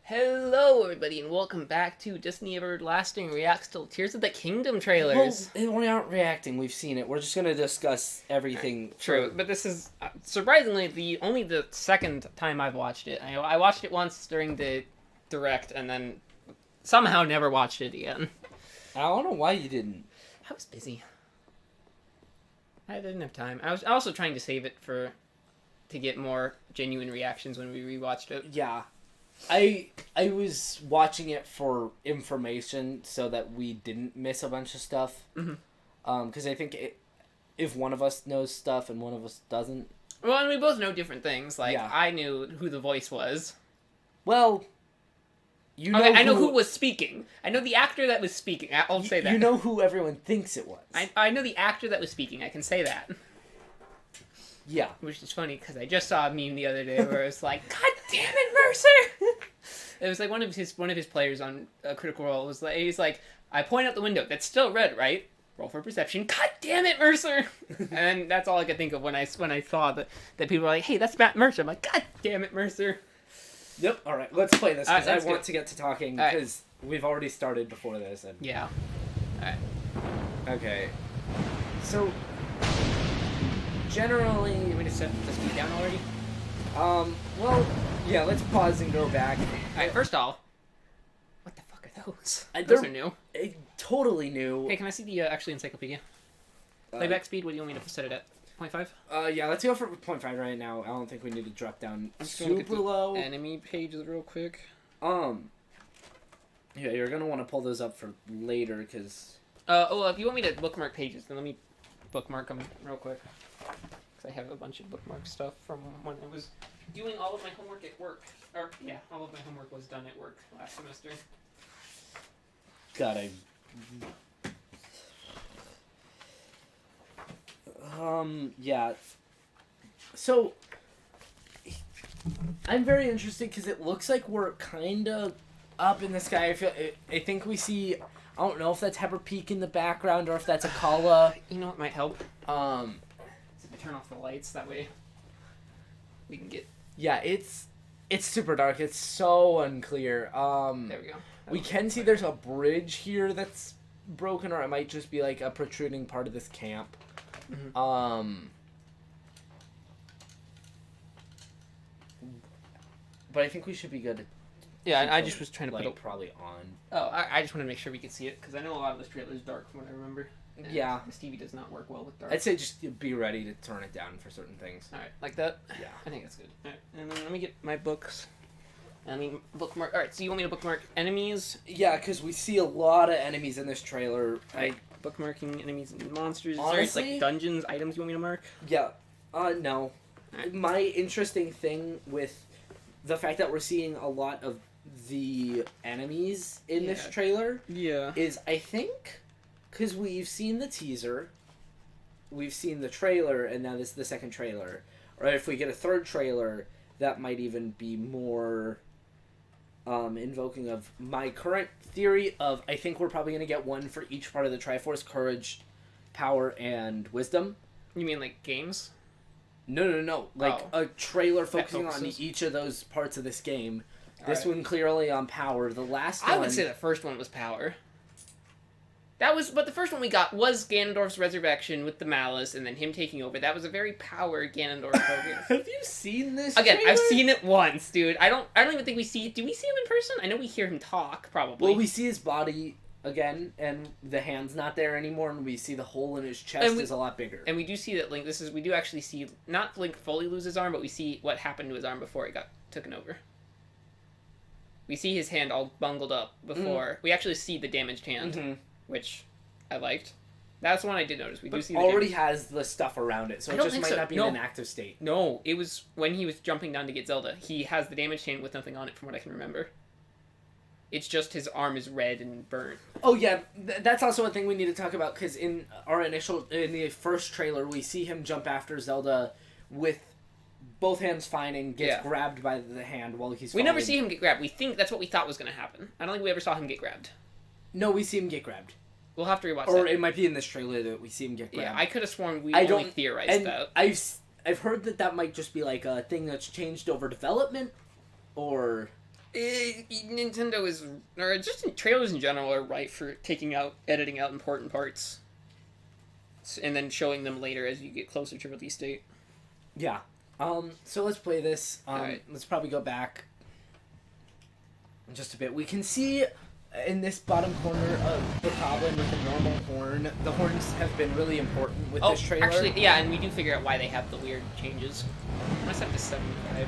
Hello, everybody, and welcome back to Disney Everlasting reacts to Tears of the Kingdom trailers. Well, we aren't reacting. We've seen it. We're just gonna discuss everything. True, but this is surprisingly only the second time I've watched it. I watched it once during the direct, and then somehow never watched it again. I don't know why you didn't. I was busy. I didn't have time. I was also trying to save it to get more genuine reactions when we rewatched it. Yeah, I was watching it for information so that we didn't miss a bunch of stuff. Because I think if one of us knows stuff and one of us doesn't. Well, and we both know different things. Like Yeah. I knew who the voice was. Well, you know. Okay, I know who was speaking. I know the actor that was speaking. I'll say that. You know who everyone thinks it was. I know the actor that was speaking. I can say that. Yeah. Which is funny because I just saw a meme the other day where it's like, "God damn it, Mercer!" It was like one of his players on Critical Role was like, he's like, "I point out the window. That's still red, right? Roll for perception. God damn it, Mercer!" And that's all I could think of when I saw that people were like, "Hey, that's Matt Mercer." I'm like, "God damn it, Mercer!" Yep. All right. Let's play this because I want good. to get to talking All right. because we've already started before this. And... Yeah. All right. Okay. So. Generally, You want me to set the speed down already? well, yeah, let's pause and go back. Alright, first off, what the fuck are those? They're- Those are new. Totally new. Hey, can I see the actually encyclopedia? Playback speed, what do you want me to set it at? 0.5? Yeah, let's go for 0.5 right now. I don't think we need to drop down I'm just gonna look at super the low. Enemy pages real quick. Yeah, you're gonna want to pull those up for later, because... If you want me to bookmark pages, then let me bookmark them real quick. Because I have a bunch of bookmark stuff from when I was doing all of my homework at work. Or, yeah, all of my homework was done at work last semester. God, yeah. So, I'm very interested because it looks like we're kind of up in the sky. I think we see... I don't know if that's Pepper Peak in the background or if that's Akala. You know what might help? Is if I turn off the lights, that way we can get... Yeah, it's super dark. It's so unclear. There we go. We can see there's a bridge here that's broken, or it might just be like a protruding part of this camp. But I think we should be good. Yeah, I just was trying to like, put it... probably on. Oh, I just want to make sure we can see it, because I know a lot of this trailer is dark from what I remember. And Yeah. This TV does not work well with dark. I'd say just be ready to turn it down for certain things. Alright, like that? Yeah. I think that's good. Alright, and then let me get my books. Bookmark... Alright, so you want me to bookmark enemies? Yeah, because we see a lot of enemies in this trailer. Bookmarking enemies and monsters. Honestly, Is there like dungeons, items you want me to mark? Yeah. No. Alright. My interesting thing with the fact that we're seeing a lot of the enemies in this Yeah. trailer Yeah. is, I think, because we've seen the teaser, we've seen the trailer, and now this is the second trailer. Or if we get a third trailer, that might even be more invoking of my current theory of, I think we're probably going to get one for each part of the Triforce: Courage, Power, and Wisdom. You mean like games? No. Like a trailer focusing on focuses? each of those parts of this game. This Alright. one clearly on Power. The last one... I would say the first one was Power. But the first one we got was Ganondorf's resurrection with the Malice, and then him taking over. That was a very Power Ganondorf focus. Have you seen this Again, trailer? I've seen it once, dude. I don't even think we see... Do we see him in person? I know we hear him talk, probably. Well, we see his body again, and the hand's not there anymore, and we see the hole in his chest is a lot bigger. And we do see that Link... We do actually see... Not Link fully lose his arm, but we see what happened to his arm before it got taken over. We see his hand all bungled up before. We actually see the damaged hand, which I liked. That's the one I did notice. We do see the already damage. has the stuff around it, so I it don't just think might so. not be No. in an active state. No, it was when he was jumping down to get Zelda. He has the damaged hand with nothing on it, from what I can remember. It's just his arm is red and burnt. Oh yeah, that's also a thing we need to talk about, because in the first trailer, we see him jump after Zelda with both hands fine and gets grabbed by the hand while he's falling. We never see him get grabbed. We think that's what we thought was going to happen. I don't think we ever saw him get grabbed. No, we see him get grabbed. We'll have to rewatch that. Or it might be in this trailer that we see him get grabbed. Yeah, I could have sworn we I only don't- theorized and that. I've heard that might just be like a thing that's changed over development, or... Nintendo is, or just trailers in general, are ripe for editing out important parts, and then showing them later as you get closer to release date. Yeah. So let's play this. Alright. Let's probably go back just a bit. We can see in this bottom corner of the goblin with the normal horn. The horns have been really important with this trailer. Actually, yeah, and we do figure out why they have the weird changes. I must have to 75.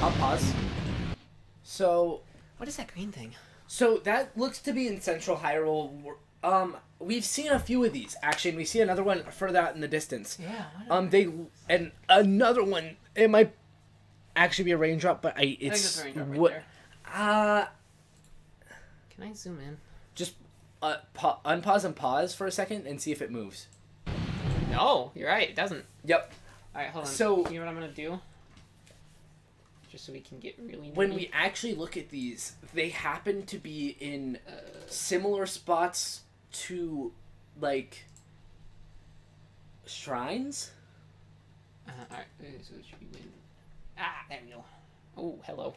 I'll pause. So, What is that green thing? so that looks to be in Central Hyrule. We've seen a few of these actually, and we see another one further out in the distance. Yeah. And another one. It might actually be a raindrop, but I think it's a raindrop right what? there. Can I zoom in? Just unpause and pause for a second and see if it moves. No, you're right. It doesn't. Yep. All right, hold on. So you know what I'm gonna do? Just so we can get really. When we actually look at these, they happen to be in similar spots to, like, shrines. All right. So it should be win. Ah, there we go. Oh, hello.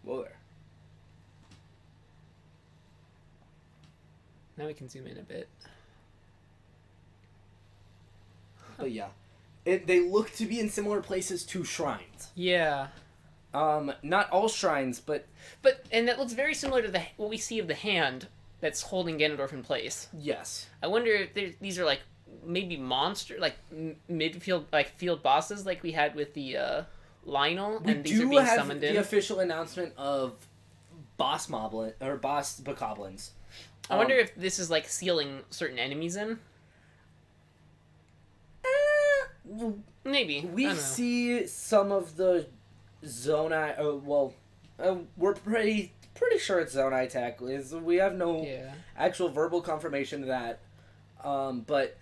Whoa there. Now we can zoom in a bit. But yeah, they look to be in similar places to shrines. Yeah. Not all shrines, but And that looks very similar to what we see of the hand that's holding Ganondorf in place. yes. I wonder if these are like maybe monster, like midfield, like field bosses, like we had with the Lionel, and these are being summoned in. The official announcement of boss bokoblins. I wonder if this is like sealing certain enemies in. Maybe. I We don't know. see some of the Zonai. We're pretty sure it's Zonai tech. We have no actual verbal confirmation of that. But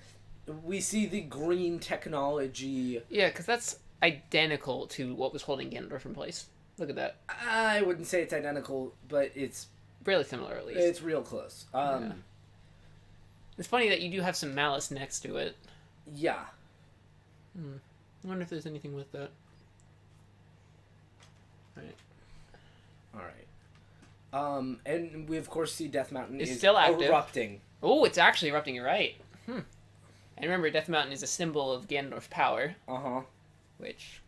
we see the green technology. Yeah, because that's identical to what was holding Ganondorf in place. Look at that. I wouldn't say it's identical, but it's Really similar, at least. it's real close. Yeah. It's funny that you do have some malice next to it. Yeah. I wonder if there's anything with that. All right. And we of course see Death Mountain It's is still active. erupting. Oh, it's actually erupting, you're right. And remember, Death Mountain is a symbol of Ganondorf's power. Which...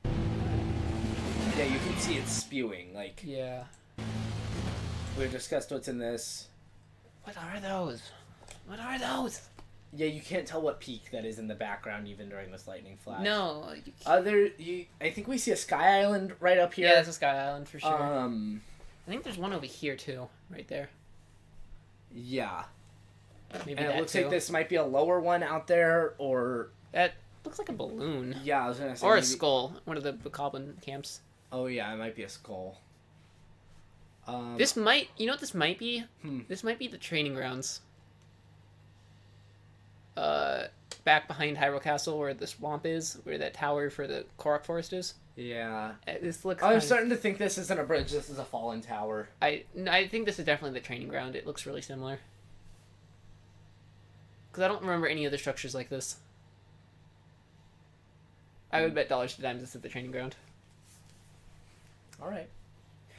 Yeah, you can see it spewing. Like, Yeah. we've discussed what's in this. What are those? What are those? Yeah, you can't tell what peak that is in the background even during this lightning flash. No. I think we see a sky island right up here. Yeah, that's a Sky Island for sure. I think there's one over here too, right there. Yeah. Maybe And that it looks too. like this might be a lower one out there, or... That looks like a balloon. Yeah, I was gonna say Or a maybe... skull. One of the Bokoblin camps. Oh yeah, it might be a skull. This might... You know what this might be? Hmm. This might be the training grounds. Back behind Hyrule Castle where the swamp is, where that tower for the Korok Forest is. Yeah. This looks I'm starting to think this isn't a bridge, this is a fallen tower. I think this is definitely the training ground. It looks really similar. Because I don't remember any other structures like this. I would bet dollars to dimes this is the training ground. Alright.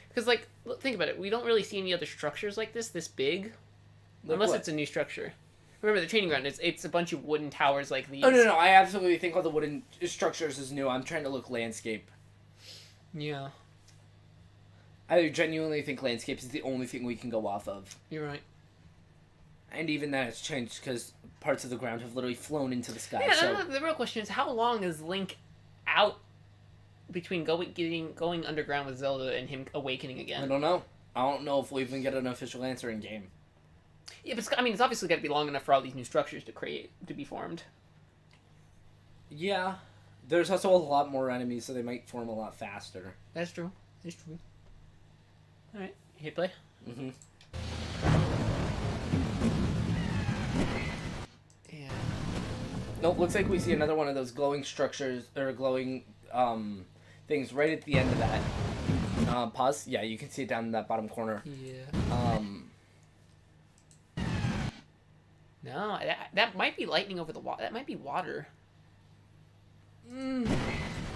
Because, like, think about it. We don't really see any other structures like this big. Unless what? it's a new structure. Remember, the training ground, it's a bunch of wooden towers like these. Oh, no, I absolutely think all the wooden structures is new. I'm trying to look landscape. Yeah. I genuinely think landscape is the only thing we can go off of. You're right. And even that has changed because parts of the ground have literally flown into the sky. Yeah, so the real question is, how long is Link out between going underground with Zelda and him awakening again? I don't know. I don't know if we'll even get an official answer in game. Yeah, but I mean, it's obviously got to be long enough for all these new structures to be formed. Yeah. There's also a lot more enemies, so they might form a lot faster. That's true. That's true. Alright, hit play. Mm-hmm. Yeah. Nope, looks like we see another one of those glowing structures, or glowing, things right at the end of that. Pause? Yeah, you can see it down in that bottom corner. Yeah. No, that might be lightning over the water. That might be water.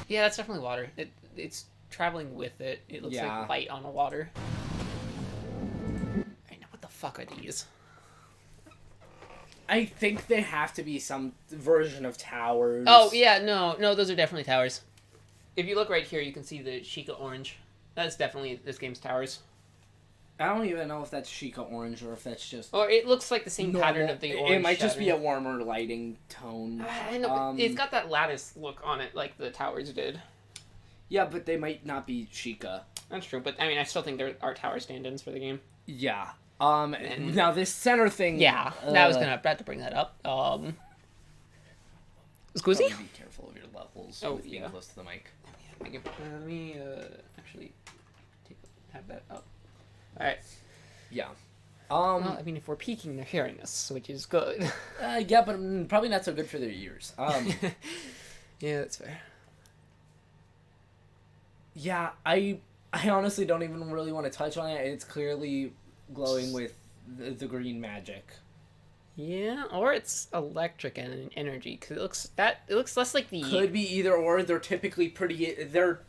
Yeah, that's definitely water. It's traveling with it. It looks Yeah. like light on the water. I know what the fuck are these? I think they have to be some version of towers. Oh yeah, no, those are definitely towers. If you look right here, you can see the Sheikah orange. That's definitely this game's towers. I don't even know if that's Sheikah orange or if that's just. Or it looks like the same normal. pattern of the orange. It might just be a pattern. warmer lighting tone. I know, but it's got that lattice look on it, like the towers did. Yeah, but they might not be Sheikah. That's true, but I mean, I still think there are tower stand-ins for the game. Yeah. Now this center thing. Yeah, I was about to bring that up. Squizzy? Be careful of your levels. Oh, with being yeah. close to the mic. Let me actually have that up. All right. Yeah. Well, I mean, if we're peeking, they're hearing us, which is good. Yeah, but probably not so good for their ears. Yeah, that's fair. Yeah, I honestly don't even really want to touch on it. It's clearly glowing with the green magic. Yeah, or it's electric and energy because it looks less like the. Could be either or. They're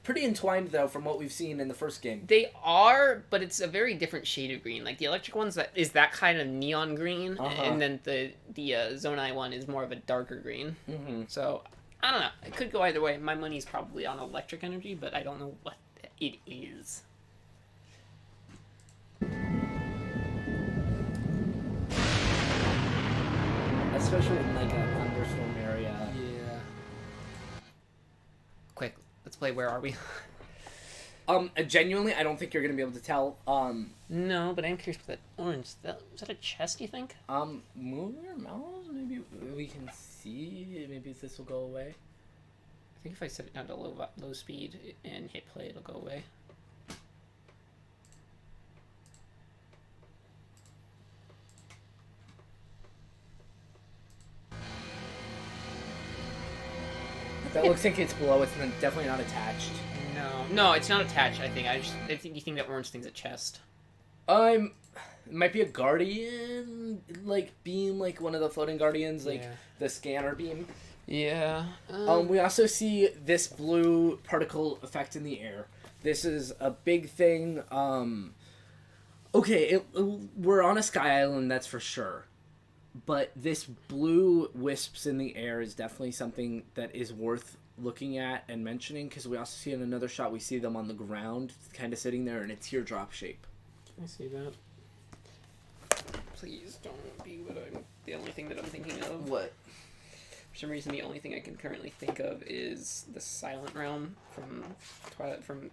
pretty entwined though, from what we've seen in the first game. They are, but it's a very different shade of green. Like the electric one's that kind of neon green, and then the Zonai one is more of a darker green. Mm-hmm. So I don't know. It could go either way. My money's probably on electric energy, but I don't know what it is. Especially in like a thunderstorm area. Yeah. Quick, let's play Where Are We? Genuinely, I don't think you're gonna be able to tell. No, but I'm curious about that orange. Is that a chest, you think? Move your mouse. Maybe we can see. Maybe this will go away. I think if I set it down to low speed and hit play, it'll go away. That looks like it's below. It's definitely not attached. No, it's not attached. I think you think that orange thing's a chest. It might be a guardian, like beam, like one of the floating guardians, like the scanner beam. Yeah. We also see this blue particle effect in the air. This is a big thing. Okay, we're on a sky island, that's for sure. But this blue wisps in the air is definitely something that is worth looking at and mentioning, because we also see in another shot, we see them on the ground, kind of sitting there in a teardrop shape. Can I see that? Please don't be the only thing that I'm thinking of. What? For some reason, the only thing I can currently think of is the Silent Realm from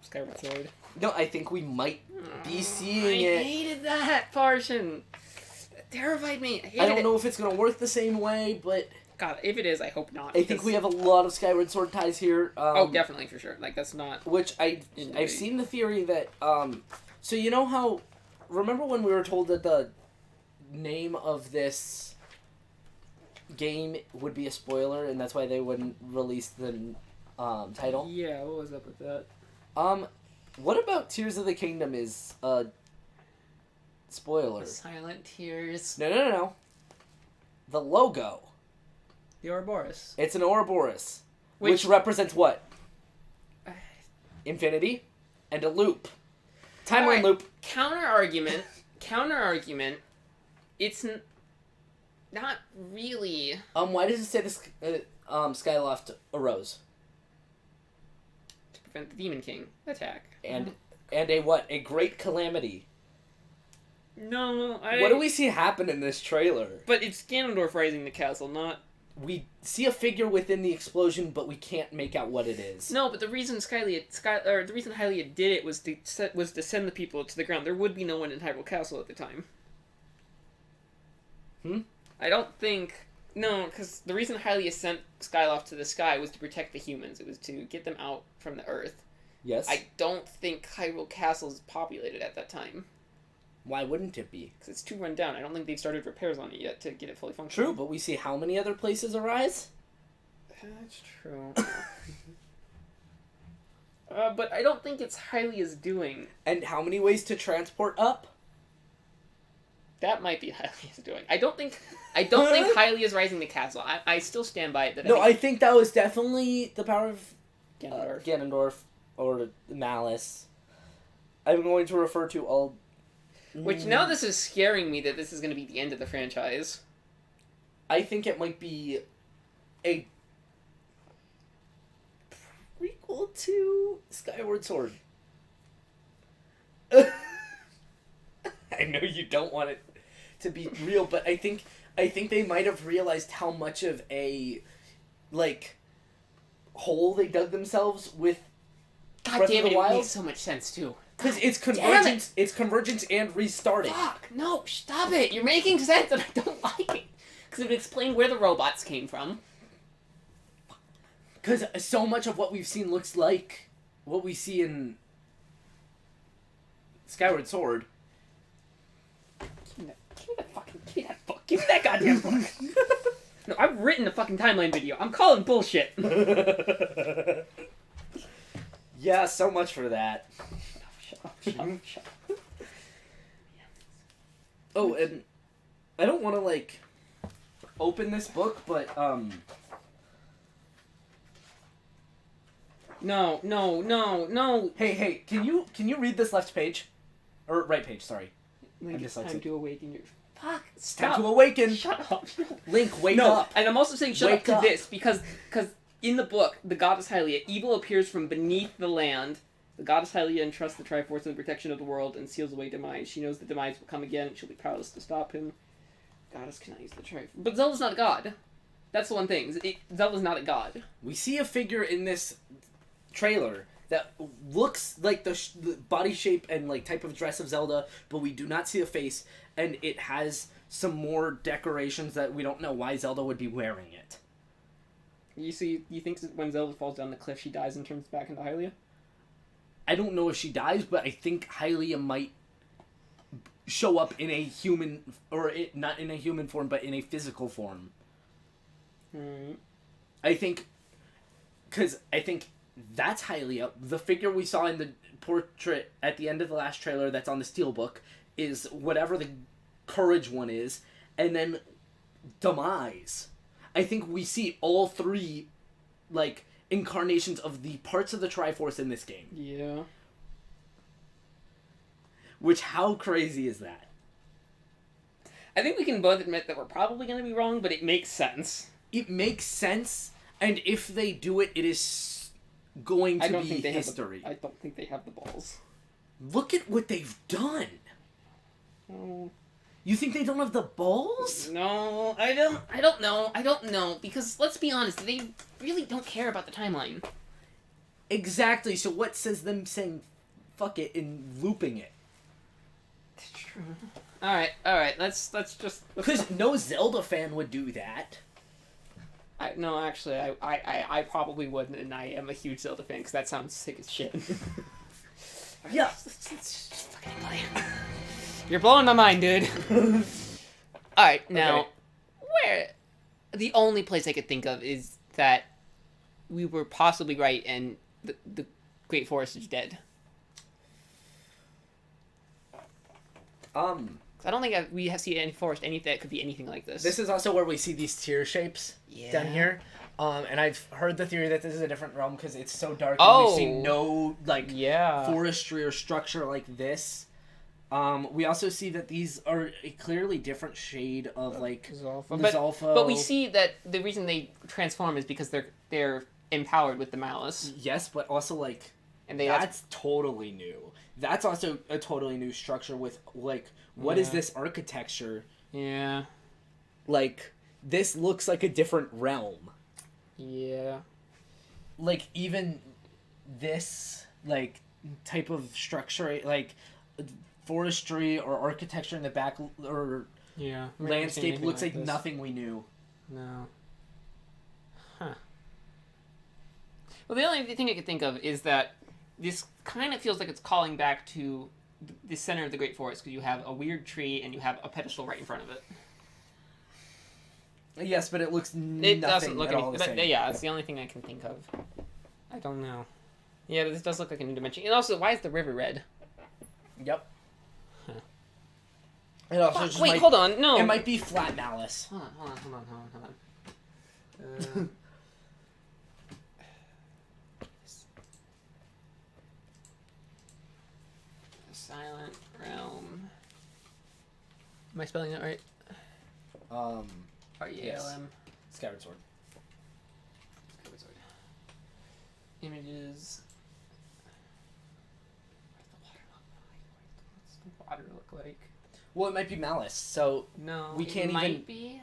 Skyward Sword. No, I think we might be seeing it. I hated that portion. That terrified me. I don't know if it's gonna work the same way, but God, if it is, I hope not. I think we have a lot of Skyward Sword ties here. Oh, definitely, for sure. Like, that's not... Which I've seen the theory that, so you know how, remember when we were told that the name of this game would be a spoiler, and that's why they wouldn't release the title? Yeah, what was up with that? What about Tears of the Kingdom is a spoiler? The Silent Tears. No. The logo. The Ouroboros. It's an Ouroboros, which represents what? Infinity and a loop. Timeline loop. Counter argument. It's not really. Why does it say this? Skyloft arose. To prevent the Demon King attack. And a what? A great calamity. No, What do we see happen in this trailer? But it's Ganondorf rising the castle, not. We see a figure within the explosion, but we can't make out what it is. No, but the reason the reason Hylia did it was to send the people to the ground. There would be no one in Hyrule Castle at the time. I don't think... No, because the reason Hylia sent Skyloft to the sky was to protect the humans. It was to get them out from the Earth. Yes. I don't think Hyrule Castle is populated at that time. Why wouldn't it be? Because it's too run down. I don't think they've started repairs on it yet to get it fully functional. True, but we see how many other places arise? That's true. But I don't think it's Hylia's doing. And how many ways to transport up? That might be Hylia's doing. I don't think Hylia's rising the castle. I still stand by it. I think that was definitely the power of Ganondorf or Malice. I'm going to refer to all... Which, now this is scaring me that this is going to be the end of the franchise. I think it might be a prequel to Skyward Sword. I know you don't want it to be real, but I think they might have realized how much of a, like, hole they dug themselves with God damn it, it makes so much sense, too. Because it's convergence and restarting. Fuck, no, stop it. You're making sense and I don't like it. Because it would explain where the robots came from. Because so much of what we've seen looks like what we see in Skyward Sword. Give me that book. Give me that goddamn book. No, I've written a fucking timeline video. I'm calling bullshit. Yeah, so much for that. Shut up. Oh, and I don't want to, like, open this book, but, No. Hey, can you read this left page? Or right page, sorry. Link, it's time to awaken your... Fuck, It's stop. time to awaken! Shut up. Link, wake up! And I'm also saying shut Wake up to up. this, because in the book, the goddess Hylia, evil appears from beneath the land. The goddess Hylia entrusts the Triforce in the protection of the world and seals away demise. She knows that demise will come again, and she'll be powerless to stop him. Goddess cannot use the Triforce. But Zelda's not a god. That's the one thing. Zelda's not a god. We see a figure in this trailer that looks like the body shape and, like, type of dress of Zelda, but we do not see a face, and it has some more decorations that we don't know why Zelda would be wearing it. You think when Zelda falls down the cliff, she dies and turns back into Hylia? I don't know if she dies, but I think Hylia might show up in a human, or not in a human form, but in a physical form. Right. I think that's Hylia. The figure we saw in the portrait at the end of the last trailer that's on the steelbook is whatever the Courage one is, and then Demise. I think we see all three, like, incarnations of the parts of the Triforce in this game. Yeah. Which, how crazy is that? I think we can both admit that we're probably going to be wrong, but it makes sense. It makes sense, and if they do it, it is going to be history. I don't think they have the balls. Look at what they've done. Oh. You think they don't have the balls? No, I don't know, because let's be honest, they really don't care about the timeline. Exactly, so what says them saying fuck it and looping it? That's true. Alright, let's just... Because no Zelda fan would do that. No, actually, I probably wouldn't, and I am a huge Zelda fan, because that sounds sick as shit. Yeah. Let's just fucking play. You're blowing my mind, dude. Alright, now, Okay. where... The only place I could think of is that we were possibly right, and the Great Forest is dead. I don't think we have seen any forest that could be anything like this. This is also where we see these tier shapes down here. And I've heard the theory that this is a different realm because it's so dark and we've seen no, like, forestry or structure like this. We also see that these are a clearly different shade of, like, Zolfo. But we see that the reason they transform is because they're empowered with the malice. Yes, but also, like, and that's totally new. That's also a totally new structure with, like, what is this architecture? Yeah. Like, this looks like a different realm. Yeah. Like, even this, like, type of structure, like, forestry or architecture in the back, or landscape looks like nothing we knew. No. Huh. Well, the only thing I could think of is that this kind of feels like it's calling back to the center of the Great Forest, because you have a weird tree and you have a pedestal right in front of it. Yes, but it looks It doesn't look at all the same. Yeah, that's the only thing I can think of. I don't know. Yeah, this does look like a new dimension. And also, why is the river red? Yep. Huh. It also just wait, hold on. No. It might be flat malice. Hold on. Silent Realm. Am I spelling it right? R-E-A-L-M. Skyward Sword. Skyward Sword. Images. What's the water look like? Well, it might be Malice, so No, we can't might even be.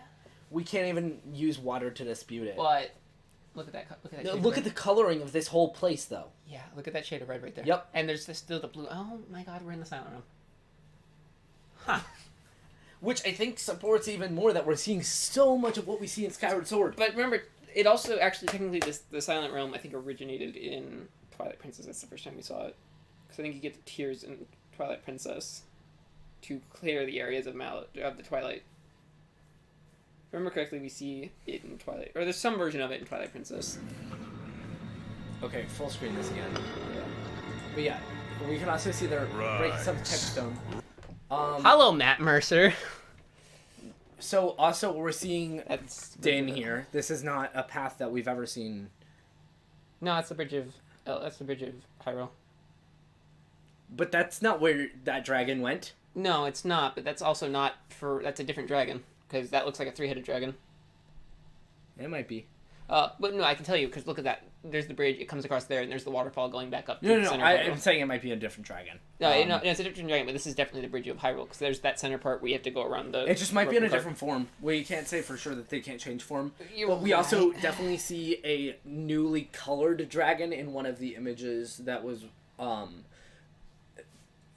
we can't even use water to dispute it. But look at that. Look at that. Look at the coloring of this whole place, though. Yeah, look at that shade of red right there. Yep. And there's still the blue. Oh my God, we're in the Silent Realm. Huh. Which I think supports even more that we're seeing so much of what we see in Skyward Sword. But remember, it also actually technically the Silent Realm I think originated in Twilight Princess. That's the first time we saw it. Because I think you get the tears in Twilight Princess to clear the areas of the Twilight. If I remember correctly, we see it in Twilight, or there's some version of it in Twilight Princess. Okay, full screen this again. Yeah. But yeah, we can also see they're breaking some textstone. Hello, Matt Mercer. So also we're seeing That's Din here. This is not a path that we've ever seen. No, that's the bridge of. Oh, that's the bridge of Hyrule. But that's not where that dragon went. No, it's not. But that's also not for. That's a different dragon because that looks like a three-headed dragon. It might be. But no, I can tell you because look at that. There's the bridge. It comes across there, and there's the waterfall going back up. To No, the no, center I'm saying it might be a different dragon. No, it's a different dragon, but this is definitely the bridge of Hyrule because there's that center part where you have to go around the. It just might be in a different form. We can't say for sure that they can't change form. You're But we right. also definitely see a newly colored dragon in one of the images that was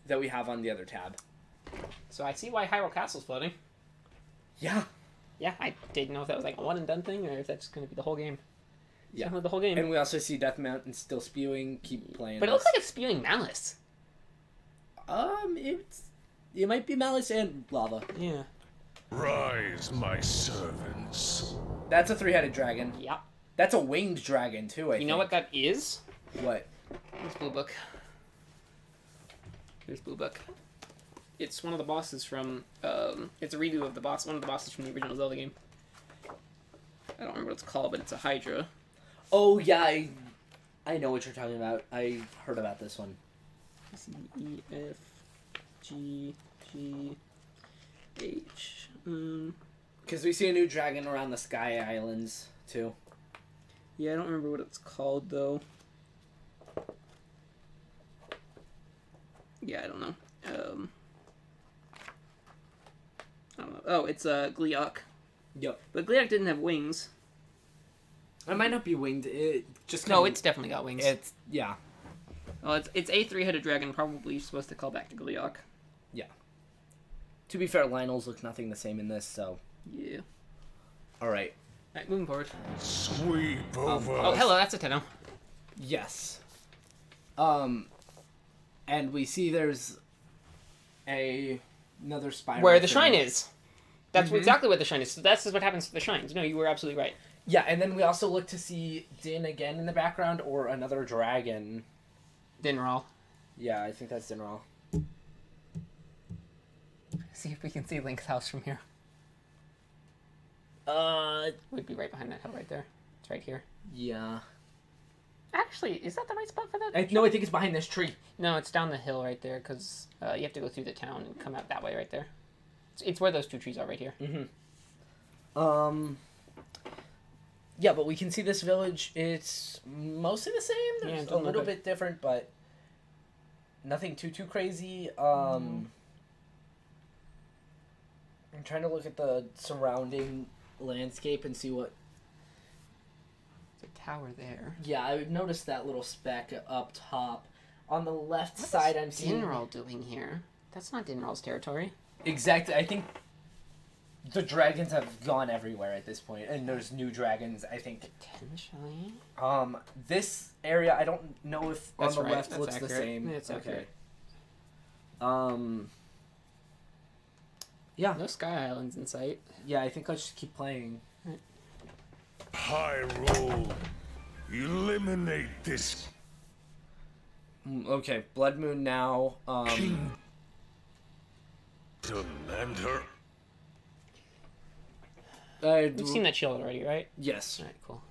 that we have on the other tab. So I see why Hyrule Castle's floating. Yeah. Yeah, I didn't know if that was like a one and done thing or if that's going to be the whole game. Yeah. The whole game. And we also see Death Mountain still spewing. Keep playing. But it looks like it's spewing malice. It might be Malice and lava. Yeah. Rise, my servants. That's a three-headed dragon. Yeah. That's a winged dragon too. I You know what that is? What? Here's Blue Book. Here's Blue Book. It's one of the bosses from. It's a redo of one of the bosses from the original Zelda game. I don't remember what it's called, but it's a Hydra. Oh yeah, I know what you're talking about. I heard about this one. C E F G G H. Because we see a new dragon around the Sky Islands too. Yeah, I don't remember what it's called though. Yeah, I don't know. I don't know. Oh, it's Gleeok. Yep. But Gleeok didn't have wings. It might not be winged. It just No, it's definitely got wings. It's yeah. Well, it's a three-headed dragon, probably supposed to call back to Gleeok. Yeah. To be fair, Lionel's look nothing the same in this, so. Yeah. All right. Alright, moving forward. Sweep over. Oh, hello, that's a Tenno. Yes. And we see there's another spiral. Where the thing. shrine is. That's exactly what the shrine is. So that's what happens to the shrines. No, you were absolutely right. Yeah, and then we also look to see Din again in the background, or another dragon. Dinral. Yeah, I think that's Dinral. See if we can see Link's house from here. We'd be right behind that hill right there. It's right here. Yeah. Actually, is that the right spot for that? No, I think it's behind this tree. No, it's down the hill right there, because you have to go through the town and come out that way right there. It's where those two trees are right here. Yeah, but we can see this village. It's mostly the same. Yeah, There's it a doesn't little look bit different, but nothing too crazy. I'm trying to look at the surrounding landscape and see what. There's a tower there. Yeah, I noticed that little speck up top. On the left What side, is I'm seeing. Dinral doing here? That's not Dinral's territory. Exactly. I think the dragons have gone everywhere at this point, and there's new dragons. I think. Potentially. This area, I don't know if That's on the right, left that's looks the accurate. same. It's accurate. Yeah. No Sky Islands in sight. Yeah, I think I'll just keep playing. Hyrule. Eliminate this Okay, Blood Moon now. kingdom and her. We've seen that shield already, right? Yes. Alright, cool.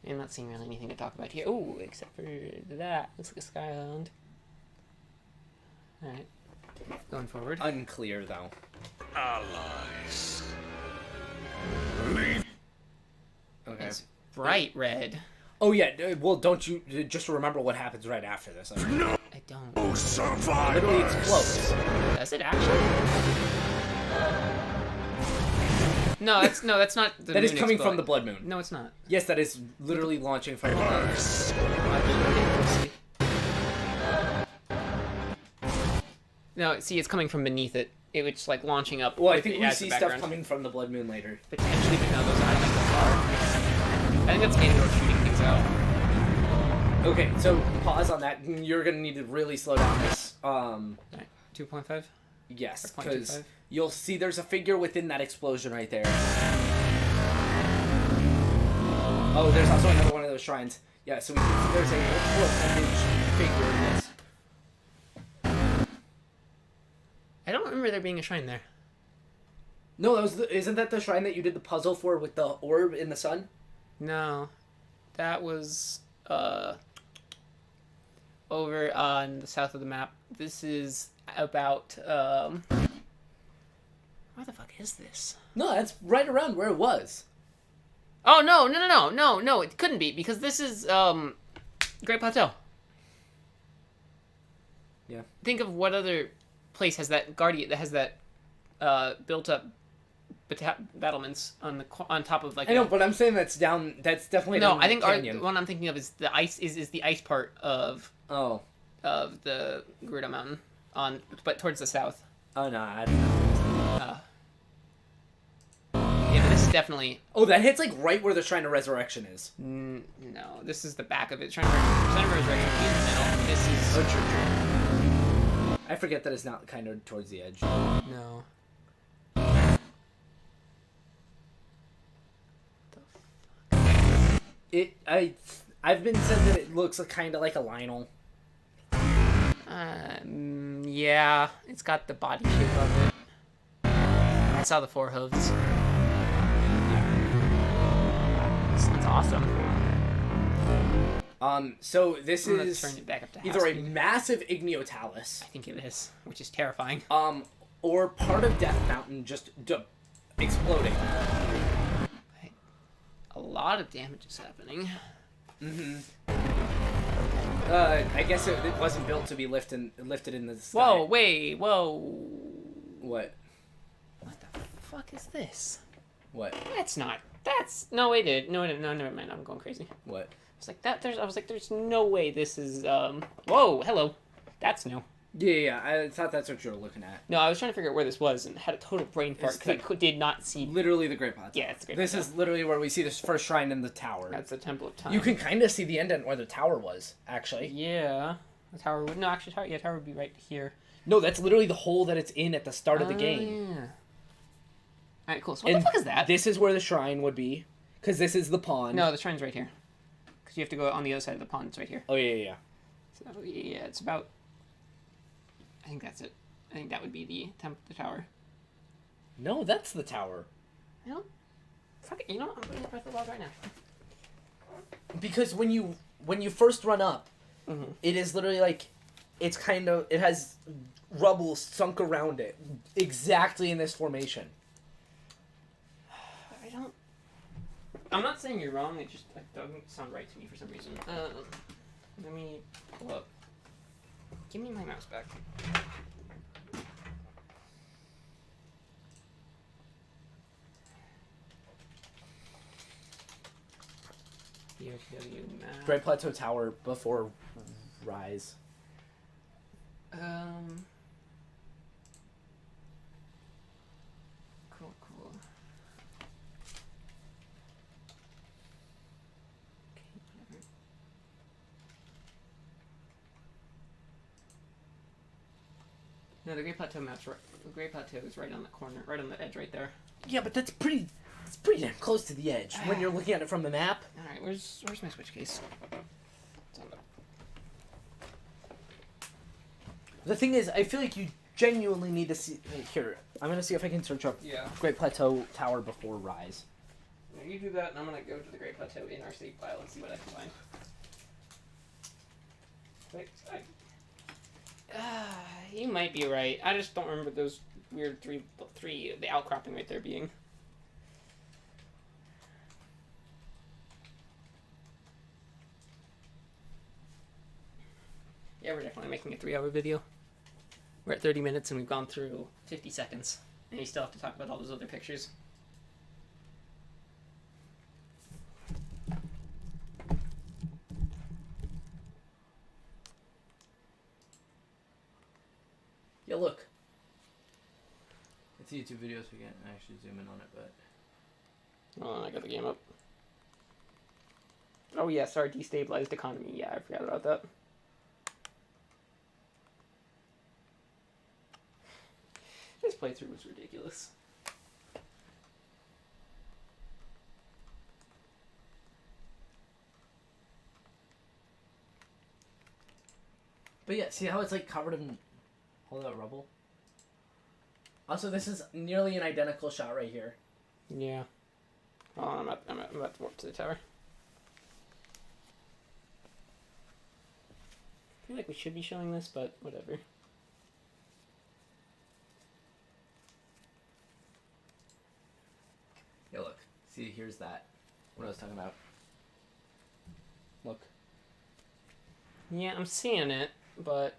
I'm not seeing really anything to talk about here. Oh, except for that. Looks like a Sky Island. Alright. Going forward. Unclear, though. Allies. Leave. Okay. It's bright red. Oh, yeah. Well, don't you just remember what happens right after this? I mean, No I don't. survivors. literally explodes. Does it actually? No, that's not the That is moon coming from exploding. the blood moon. No, it's not. Yes, that is literally launching from the blood moon. No, see, it's coming from beneath it. It was like launching up. Well, I with think it we as the see stuff background. coming from the blood moon later. Potentially, but no, those are like far. I think that's Andor shooting things out. Okay, so pause on that. You're gonna need to really slow down this. Alright, 2.5. Yes, Or because 0.25? you'll see there's a figure within that explosion right there. Oh, there's also another one of those shrines. Yeah, so we can see there's a multiple appendage figure in this. I don't remember there being a shrine there. No, that was isn't that the shrine that you did the puzzle for with the orb in the sun? No, that was over on the south of the map. This is about where the fuck is this? No, that's right around where it was. Oh no! It couldn't be because this is Great Plateau. Yeah. Think of what other place has that guardian that has that built up battlements on top of like. I know, but I'm saying that's down. That's definitely No, down I think the canyon. the one I'm thinking of is the ice is the ice part of Oh. the Gerudo Mountain but towards the south. Oh no, I don't know. Yeah, but this is definitely Oh, that hits like right where the Shrine of Resurrection is. no. This is the back of it. Shrine of Resurrection would be in the middle. This is Oh, true. I forget that it's not kind of towards the edge. no. I've been said that it looks kind of like a Lionel. Yeah, it's got the body shape of it. I saw the four hooves. This one's awesome. So this I'm gonna is turn it back up to half either a speed. massive Igniotalis, I think it is, which is terrifying. or part of Death Mountain just exploding. A lot of damage is happening. I guess it wasn't built to be lifted in the sky. Whoa, wait, whoa. What? What the fuck is this? What? No, wait, no, never mind. I'm going crazy. What? It's like that. There's no way this is. Whoa, hello. That's new. Yeah, I thought that's what you were looking at. No, I was trying to figure out where this was and had a total brain fart It's because I did not see. Literally the Great Plateau. Yeah, it's the Great This Plateau. is literally where we see this first shrine in the tower. That's the Temple of Time. You can kind of see the indent where the tower was, actually. Yeah, the tower would no actually tower would be right here. No, that's literally the hole that it's in at the start of the game. Yeah. All right, cool. So what the fuck is that? This is where the shrine would be, because this is the pond. No, the shrine's right here. Because you have to go on the other side of the pond. It's right here. Oh yeah. So yeah, it's about. I think that's it. I think that would be the tower. No, that's the tower. I don't. Fuck it. You know what? I'm putting it Breath of the Wild right now. Because when you first run up, it is literally like, it has rubble sunk around it, exactly in this formation. I'm not saying you're wrong. It just doesn't sound right to me for some reason. Let me pull up. Give me my mouse back. DOTW map. Great Plateau Tower before Rise. Cool. Okay, whatever. No, the Great Plateau map's right. The Great Plateau is right on the corner, right on the edge, right there. Yeah, but it's pretty damn close to the edge when you're looking at it from the map. All right, where's my switch case? It's on the. The thing is, I feel like you genuinely need to see. Here, I'm gonna see if I can search up Yeah. Great Plateau Tower before Rise. You do that, and I'm gonna go to the Great Plateau in our save file and see what I can find. Wait, You might be right. I just don't remember those weird three the outcropping right there being. Yeah, we're definitely making a 3-hour video. We're at 30 minutes and we've gone through 50 seconds. And we still have to talk about all those other pictures. Yeah, look. It's YouTube videos, we can't actually zoom in on it, but... Oh, I got the game up. Oh yes, our destabilized economy. Yeah, I forgot about that. This playthrough was ridiculous. But yeah, see how it's like covered in all that rubble? Also, this is nearly an identical shot right here. Yeah. Oh, I'm about to warp to the tower. I feel like we should be showing this, but whatever. Yeah, look. See, here's that. What I was talking about. Look. Yeah, I'm seeing it, but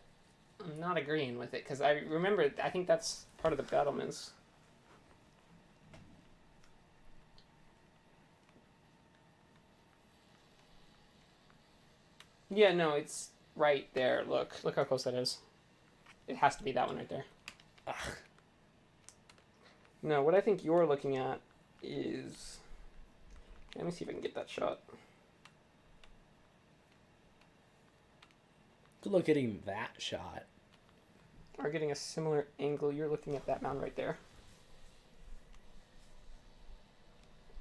I'm not agreeing with it, because I remember, I think that's part of the battlements. Yeah, no, it's right there. Look how close that is. It has to be that one right there. Ugh. No, what I think you're looking at is... Let me see if I can get that shot. Good luck getting that shot. Or getting a similar angle. You're looking at that mound right there.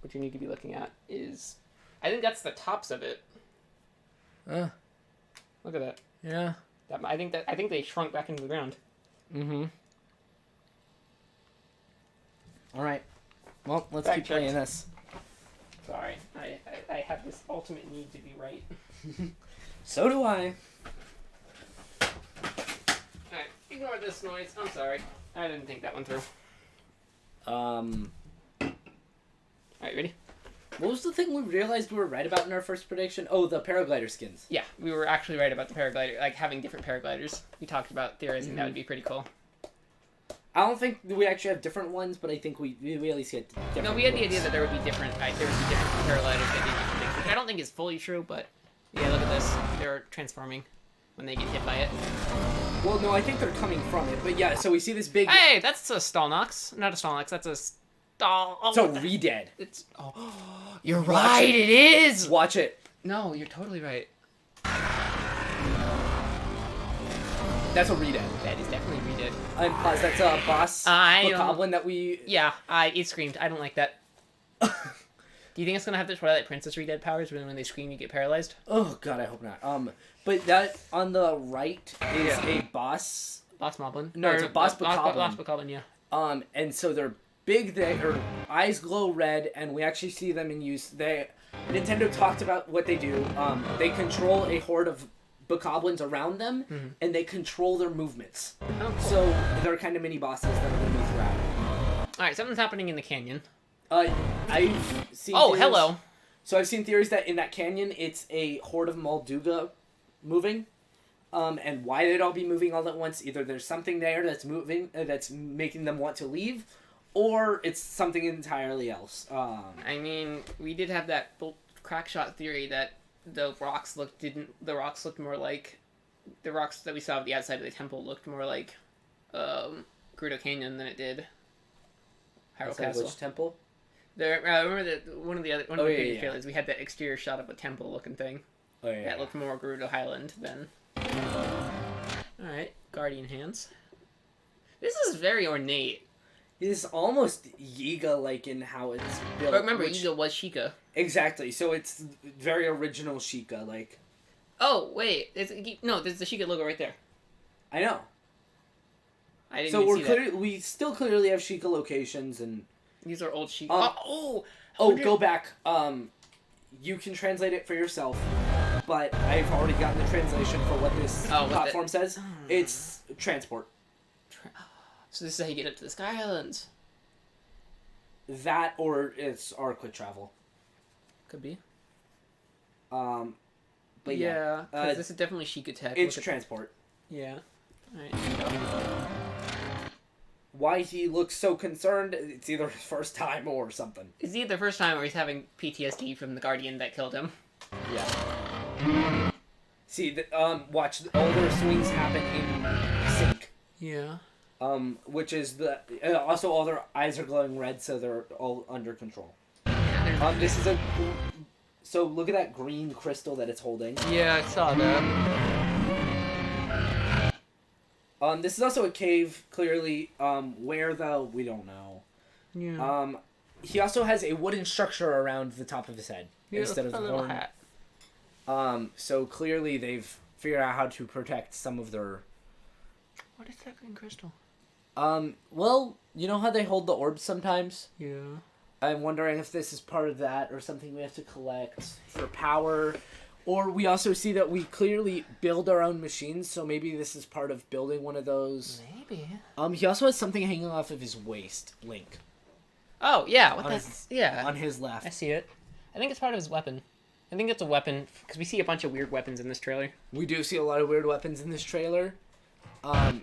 What you need to be looking at is... I think that's the tops of it. Look at that. Yeah. I think they shrunk back into the ground. Mm-hmm. Alright. Well, let's Fact keep playing this. Sorry. I have this ultimate need to be right. So do I. Alright, ignore this noise. I'm sorry. I didn't think that one through. Alright, ready? what was the thing we realized we were right about in our first prediction? Oh, the paraglider skins. Yeah, we were actually right about the paraglider, like having different paragliders. We talked about theorizing that would be pretty cool. I don't think we actually have different ones, but I think we at least get different No, we had the ones. idea that there would be different paragliders that did different things, which I don't think is fully true, but yeah, look at this. They're transforming when they get hit by it. Well, no, I think they're coming from it, but yeah, so we see this big... Hey, that's a Stalnox. Not a Stalnox, that's a Stall... Oh, It's a Redead. It's... Oh, you're right, it is! Watch it. No, you're totally right. That's a Redead. That is definitely Redead. I'm pause. That's a boss goblin that we... Yeah, it screamed. I don't like that. Do you think it's gonna have the Twilight Princess Redead powers when they scream you get paralyzed? Oh, God, I hope not. But that on the right is a boss... Boss Moblin? No, it's a boss bokoblin. Boss Bokoblin, yeah. And so they're big, their eyes glow red, and we actually see them in use. Nintendo talked about what they do. They control a horde of bokoblins around them, and they control their movements. Oh, cool. So they're kind of mini bosses that are going to be throughout. Alright, something's happening in the canyon. I've seen Oh, theories- hello! So I've seen theories that in that canyon, it's a horde of Molduga moving. And why they'd all be moving all at once, either there's something there that's moving, that's making them want to leave, or it's something entirely else. I mean, we did have that crack shot theory that the rocks looked more like... The rocks that we saw at the outside of the temple looked more like Gerudo Canyon than it did Hyrule outside Castle. which temple? There, remember that one of the previous yeah. trailers, we had that exterior shot of a temple-looking thing. Oh, yeah. That looked more Gerudo Highland than... Alright, Guardian Hands. This is very ornate. It's almost Yiga-like in how it's built. But remember, Yiga was Sheikah. Exactly, so it's very original Sheikah, like... Oh, wait. There's the Sheikah logo right there. I know. I didn't So even see that. we still clearly have Sheikah locations, and... These are old Sheikah. Oh, go back. You can translate it for yourself, but I've already gotten the translation for what this platform says. It's transport. So this is how you get up to the Sky Islands. That or it's our quick travel. Could be. But yeah, because this is definitely Sheikah Tech. It's transport. Yeah. Alright. Why he looks so concerned, it's either his first time or something. It's either the first time or he's having PTSD from the Guardian that killed him. Yeah. See, watch, all their swings happen in sync. Yeah. Which is also all their eyes are glowing red, so they're all under control. This is so look at that green crystal that it's holding. Yeah, I saw that. This is also a cave, clearly. Where though, we don't know. Yeah. He also has a wooden structure around the top of his head instead of the little horn. hat. So clearly they've figured out how to protect some of their. What is that green crystal? Well, you know how they hold the orbs sometimes? Yeah. I'm wondering if this is part of that or something we have to collect for power. Or we also see that we clearly build our own machines, so maybe this is part of building one of those. Maybe. He also has something hanging off of his waist, Link. Oh, yeah. What On the... his- Yeah. On his left. I see it. I think it's part of his weapon. I think it's a weapon, because we see a bunch of weird weapons in this trailer. We do see a lot of weird weapons in this trailer.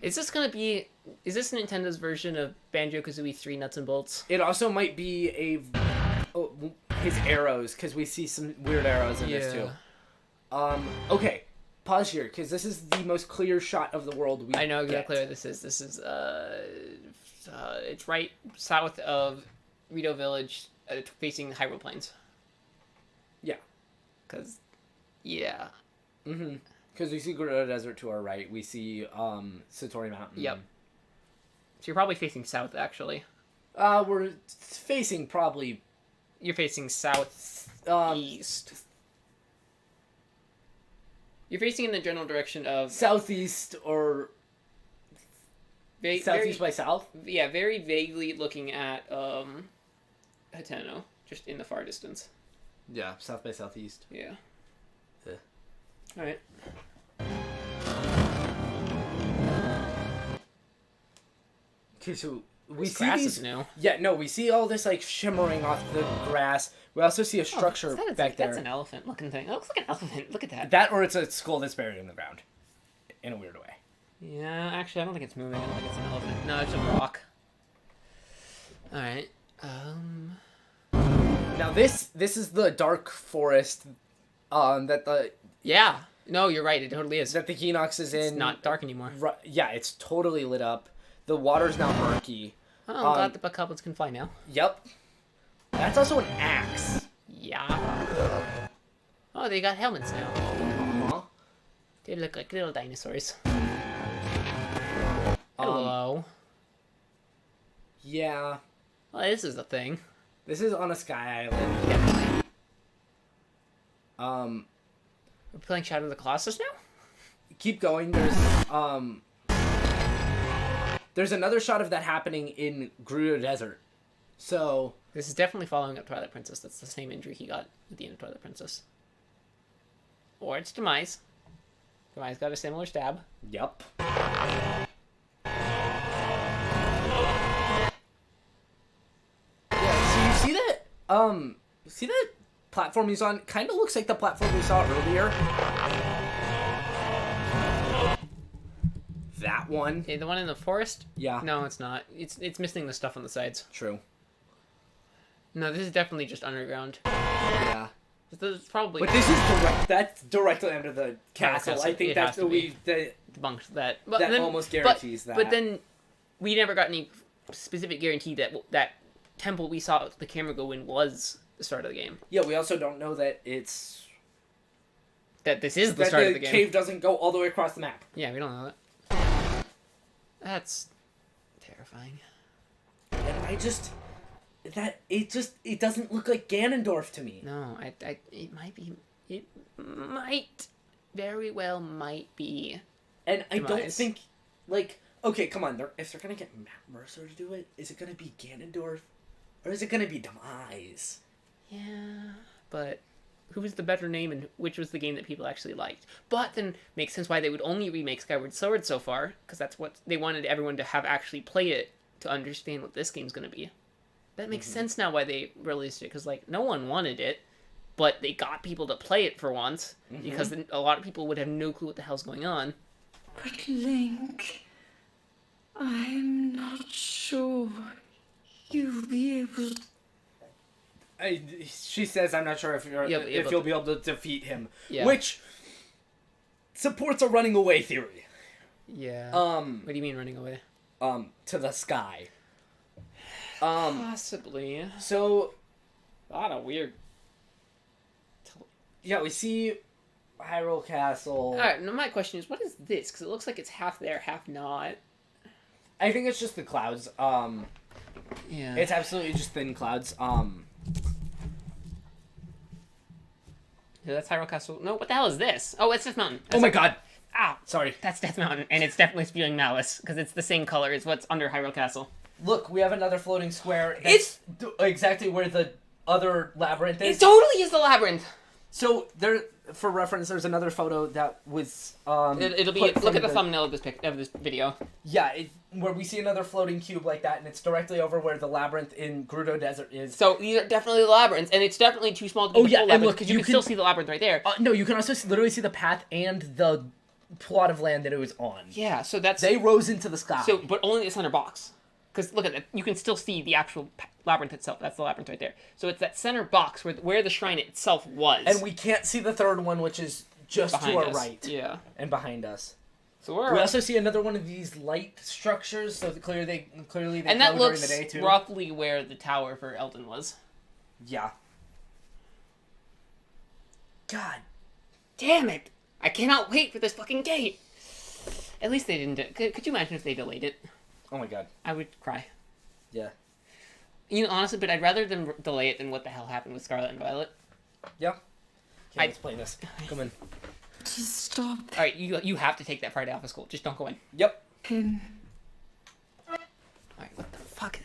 Is this gonna be... Is this Nintendo's version of Banjo-Kazooie 3 Nuts and Bolts? It also might be his arrows, because we see some weird arrows in this too. Okay, pause here, because this is the most clear shot of the world we I know exactly get. where this is. This is, it's right south of Rito Village, facing Hyrule Plains. Yeah. Because, yeah. Mm-hmm. Because we see Gerudo Desert to our right. We see Satori Mountain. Yep. So you're probably facing south, actually. We're facing probably You're facing south um, east. You're facing in the general direction of southeast or southeast by south. Yeah, very vaguely looking at Hateno, just in the far distance. Yeah, south by southeast. Yeah. Yeah. All right. Okay, so we This see grass these. is new. Yeah, no, we see all this like shimmering off the grass. We also see a structure back there. That's an elephant looking thing. It looks like an elephant. Look at that. That or it's a skull that's buried in the ground, in a weird way. Yeah, actually, I don't think it's moving. I don't think it's an elephant. No, it's a rock. All right. Now this is the dark forest, that the Yeah. No, you're right. It totally is. that the Hinox is in. It's not dark anymore. Yeah, it's totally lit up. The water's now murky. Oh, I'm glad the buckhounds can fly now. Yep. That's also an axe. Yeah. Oh, they got helmets now. Uh-huh. They look like little dinosaurs. Hello. Yeah. Well, this is a thing. This is on a sky island. We're playing Shadow of the Colossus now? Keep going. There's another shot of that happening in Gerudo Desert. So This is definitely following up Twilight Princess. That's the same injury he got at the end of Twilight Princess. Or it's Demise. Demise got a similar stab. yep. Yeah, so you see that platform he's on? Kind of looks like the platform we saw earlier. That one. Okay, the one in the forest? Yeah. No, it's not. It's missing the stuff on the sides. True. No, this is definitely just underground. Yeah. This is probably But this is that's directly under the castle. castle. I think It that's has to be. the debunked that. But that then, almost guarantees that. But then we never got any specific guarantee that that temple we saw the camera go in was the start of the game. Yeah, we also don't know that it's That this is the that start the of the game. cave doesn't go all the way across the map. Yeah, we don't know that. That's terrifying. And it doesn't look like Ganondorf to me. No, it might very well might be. And I don't Demise. think, like, okay, come on, if they're gonna get Matt Mercer to do it, is it gonna be Ganondorf, or is it gonna be Demise? Yeah, but who was the better name and which was the game that people actually liked. But then makes sense why they would only remake Skyward Sword so far, because that's what they wanted everyone to have actually played it to understand what this game's going to be. That makes sense now why they released it, because like no one wanted it, but they got people to play it for once, because then a lot of people would have no clue what the hell's going on. But Link, I'm not sure you'll be able. She says, "I'm not sure if you'll be able to defeat him," which supports a running away theory. Yeah. What do you mean running away? To the sky. Possibly. So, a lot of weird. Yeah, we see Hyrule Castle. Alright, now my question is, what is this? Because it looks like it's half there, half not. I think it's just the clouds. Yeah. It's absolutely just thin clouds. Yeah, that's Hyrule Castle. No, what the hell is this? Oh, it's Death Mountain. Oh my god. Ow. Sorry. That's Death Mountain, and it's definitely spewing malice, because it's the same color as what's under Hyrule Castle. Look, we have another floating square. It's exactly where the other labyrinth is. It totally is the labyrinth! So, there, for reference, there's another photo that was, It'll be, look at the thumbnail of this video. Yeah, where we see another floating cube like that, and it's directly over where the labyrinth in Gerudo Desert is. So, these are definitely the labyrinths, and it's definitely too small to be the full labyrinth, look, because you can still see the labyrinth right there. No, you can also literally see the path and the plot of land that it was on. Yeah, so that's... They rose into the sky. So, but only the center box. Because look at that, you can still see the actual labyrinth itself. That's the labyrinth right there. So it's that center box where the shrine itself was. And we can't see the third one, which is just behind to our us. right. Yeah. And behind us. So we also see another one of these light structures. So clearly they and that glow looks during the day too. roughly where the tower for Elden was. Yeah. God damn it! I cannot wait for this fucking gate. At least they didn't. Could you imagine if they delayed it? Oh my god. I would cry. Yeah. You know, honestly, but I'd rather them delay it than what the hell happened with Scarlet and Violet. Yeah. Okay, let's play this. Come in. Just stop Alright, you have to take that Friday off of school. Just don't go in. Yep. him. Alright, what the fuck?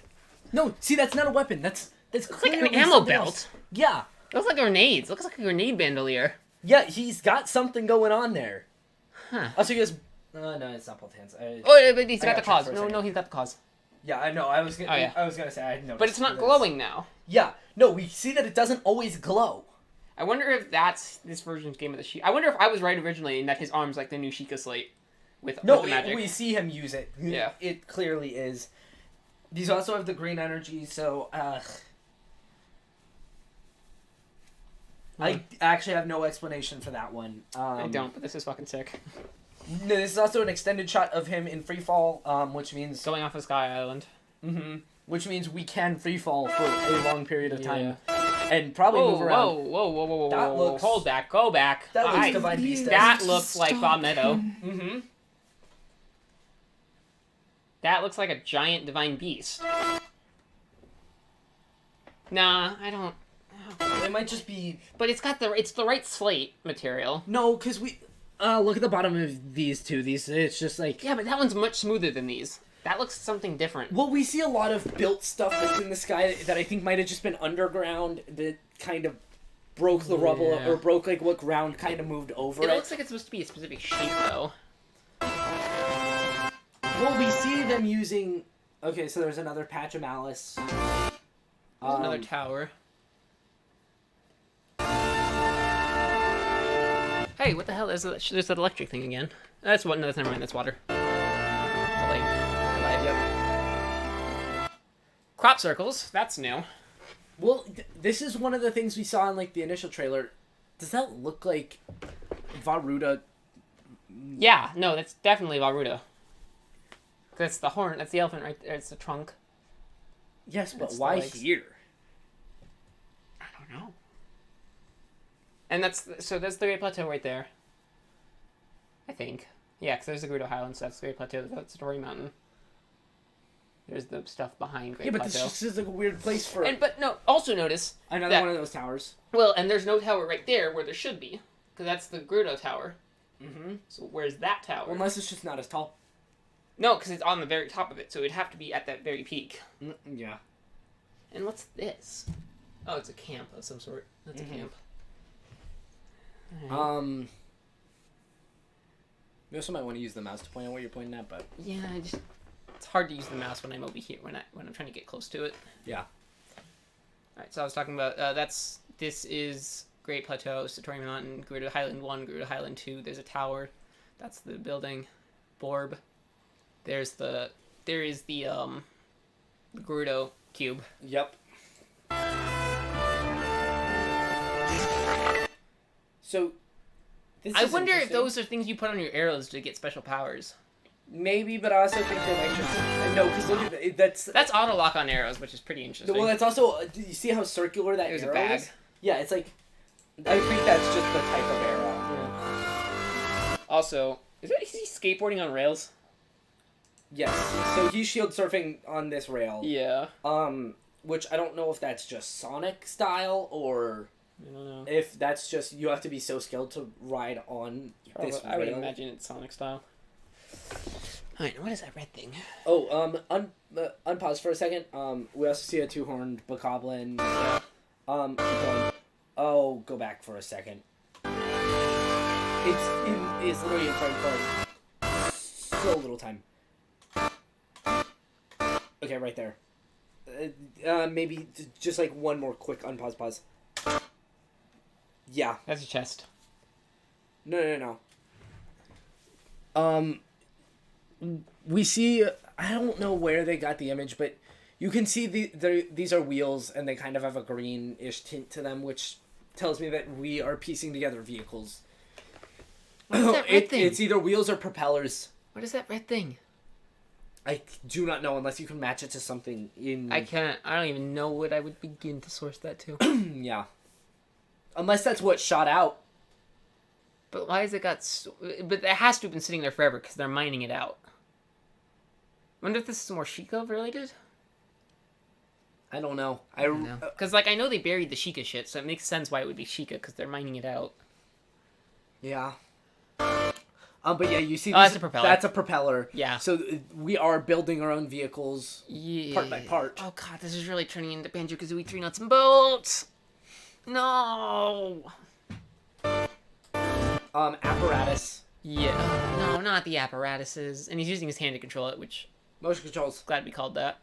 No, see, that's not a weapon. That's It's like clearly an ammo something belt. else. Yeah. It looks like grenades. It looks like a grenade bandolier. Yeah, he's got something going on there. Huh. Also, he has... no, it's not both hands. Oh, but he's got the got cause. you for a No, second. he's got the cause. Yeah, I know. I was gonna. Oh, yeah. I was gonna say I know. But it's not glowing now. Yeah. No, we see that it doesn't always glow. I wonder if that's this version's game of the Sheik. I wonder if I was right originally and that his arm's like the new Sheikah Slate with the magic. We see him use it. Yeah. It clearly is. These also have the green energy, so I actually have no explanation for that one. I don't, but this is fucking sick. No, this is also an extended shot of him in free fall, which means Going off of Sky Island. which means we can free fall for a long period of time and probably move around. Whoa. That looks- Hold back, go back. That looks Alright. Divine Beast. That looks like Bob Meadow. Mm-hmm. That looks like a giant divine beast. Nah, I don't. It might just be But it's the right slate material. no, because we. Look at the bottom of these two. It's just like. Yeah, but that one's much smoother than these. That looks something different. Well, we see a lot of built stuff that's in the sky that I think might have just been underground that kind of broke the rubble Yeah. or broke like what ground kind of moved over It it. looks like it's supposed to be a specific shape, though. Well, we see them using. Okay, so there's another patch of malice. There's another tower. Hey, what the hell? There's that electric thing again. That's what? No, that's never mind. That's water. The lake. Yep. Crop circles. That's new. Well, this is one of the things we saw in like the initial trailer. Does that look like Varuda? Yeah. No, that's definitely Varuda. That's the horn. That's the elephant right there. It's the trunk. Yes, but That's the why legs. here? I don't know. And that's the Great Plateau right there. I think. Yeah, because there's the Gerudo Highlands, so that's the Great Plateau, that's Story Mountain. There's the stuff behind Great Yeah, but Plateau. this is like a weird place for But no, also notice... another that- one of those towers. Well, and there's no tower right there where there should be. Because that's the Gerudo Tower. Mm-hmm. So where's that tower? Well, unless it's just not as tall. No, because it's on the very top of it, so it'd have to be at that very peak. Yeah. And what's this? Oh, it's a camp of some sort. That's a camp. Alright. You also might want to use the mouse to point out what you're pointing at, but Yeah, it's hard to use the mouse when I'm over here when I'm trying to get close to it. yeah. Alright, so I was talking about this is Great Plateau, Satori Mountain, Gerudo Highland 1, Gerudo Highland 2. There's a tower. That's the building. Borb. There is the Gerudo cube. Yep. So, I wonder if those are things you put on your arrows to get special powers. Maybe, but I also think they might just no, because look at that's auto lock on arrows, which is pretty interesting. well, that's also you see how circular that There's a arrow bag. is? Yeah, it's like I think that's just the type of arrow. Yeah. Also, is he skateboarding on rails? Yes. So he's shield surfing on this rail. Yeah. Which I don't know if that's just Sonic style or I don't know. if that's just you have to be so skilled to ride on this rail. I would imagine it's Sonic style. Alright, what is that red thing? Oh, unpause for a second. We also see a two-horned bokoblin. Yeah. Keep going. Oh, go back for a second. It's literally in front for like so little time. Okay, right there. Maybe just like one more quick unpause pause. Yeah. That's a chest. No. We see. I don't know where they got the image, but you can see these are wheels, and they kind of have a greenish tint to them, which tells me that we are piecing together vehicles. What is that red thing? It's either wheels or propellers. What is that red thing? I do not know unless you can match it to something in. I can't. I don't even know what I would begin to source that to. Yeah. Unless that's what shot out. But why has it got? But it has to have been sitting there forever because they're mining it out. Wonder if this is more Sheikah related. I don't know. I don't know. Because I know they buried the Sheikah shit, so it makes sense why it would be Sheikah because they're mining it out. Yeah. But yeah, you see. That's a propeller. That's a propeller. Yeah. So we are building our own vehicles. Yeah. Part by part. Oh god, this is really turning into Banjo-Kazooie 3 Nuts and Bolts. No. Apparatus. Yeah. No, not the apparatuses. And he's using his hand to control it, which Motion controls. glad we called that.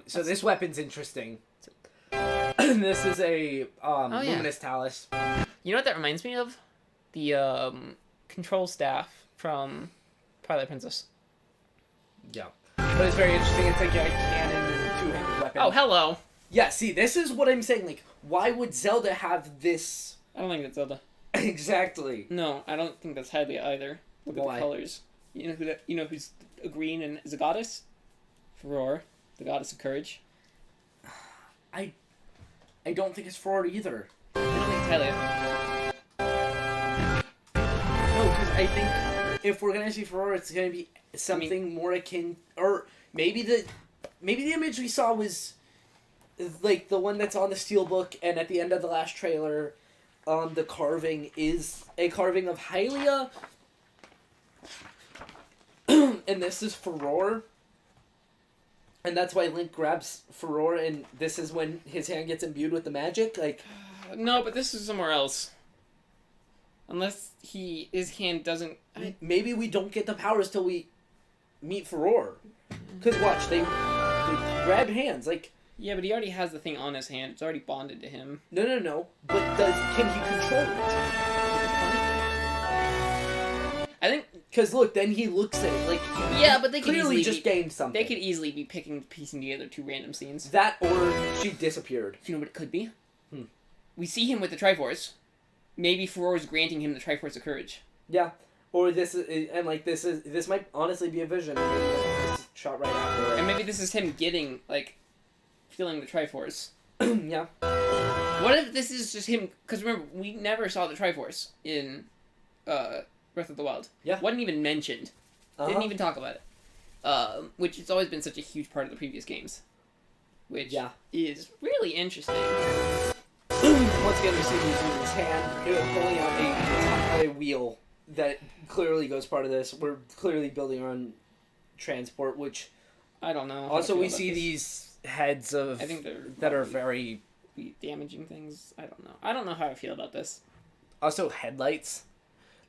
So this weapon's interesting. This is a luminous talus. You know what that reminds me of? The control staff from Twilight Princess. Yeah. But it's very interesting. It's like a cannon two-handed weapon. Oh, hello. Yeah, see, this is what I'm saying. Like, why would Zelda have this? I don't think that's Zelda. Exactly. No, I don't think that's Hylia either. Look at Why? the colors. You know who's a green and is a goddess? Furore, the goddess of courage. I don't think it's Ford either. I don't think it's Hylia. No, because I think if we're gonna see Furore, it's gonna be something more akin, or maybe the image we saw was like the one that's on the steelbook, and at the end of the last trailer, the carving is a carving of Hylia, and this is Furore. And that's why Link grabs Furore, and this is when his hand gets imbued with the magic. Like, No, but this is somewhere else. Unless his hand doesn't. maybe we don't get the powers till we meet Furore. Because watch, they grab hands. Like, Yeah, but he already has the thing on his hand. It's already bonded to him. no. But can he control it? I think. Because look, then he looks at it like Yeah, but they could clearly easily just gained something. They could easily be piecing together two random scenes. That or she disappeared. You know what it could be? We see him with the Triforce. Maybe Furore's granting him the Triforce of Courage. Yeah. Or this is, and like this might honestly be a vision. It's shot right after. And maybe this is him getting, feeling the Triforce. Yeah. What if this is just him? Because remember, we never saw the Triforce in Breath of the Wild. Yeah. Wasn't even mentioned. Didn't even talk about it. Which has always been such a huge part of the previous games. Which is really interesting. Once again, we see him using his hand, pulling out a wheel that clearly goes part of this. We're clearly building our own transport, which I don't know. also we see these heads of I think that are very be damaging things. I don't know. I don't know how I feel about this. Also, headlights.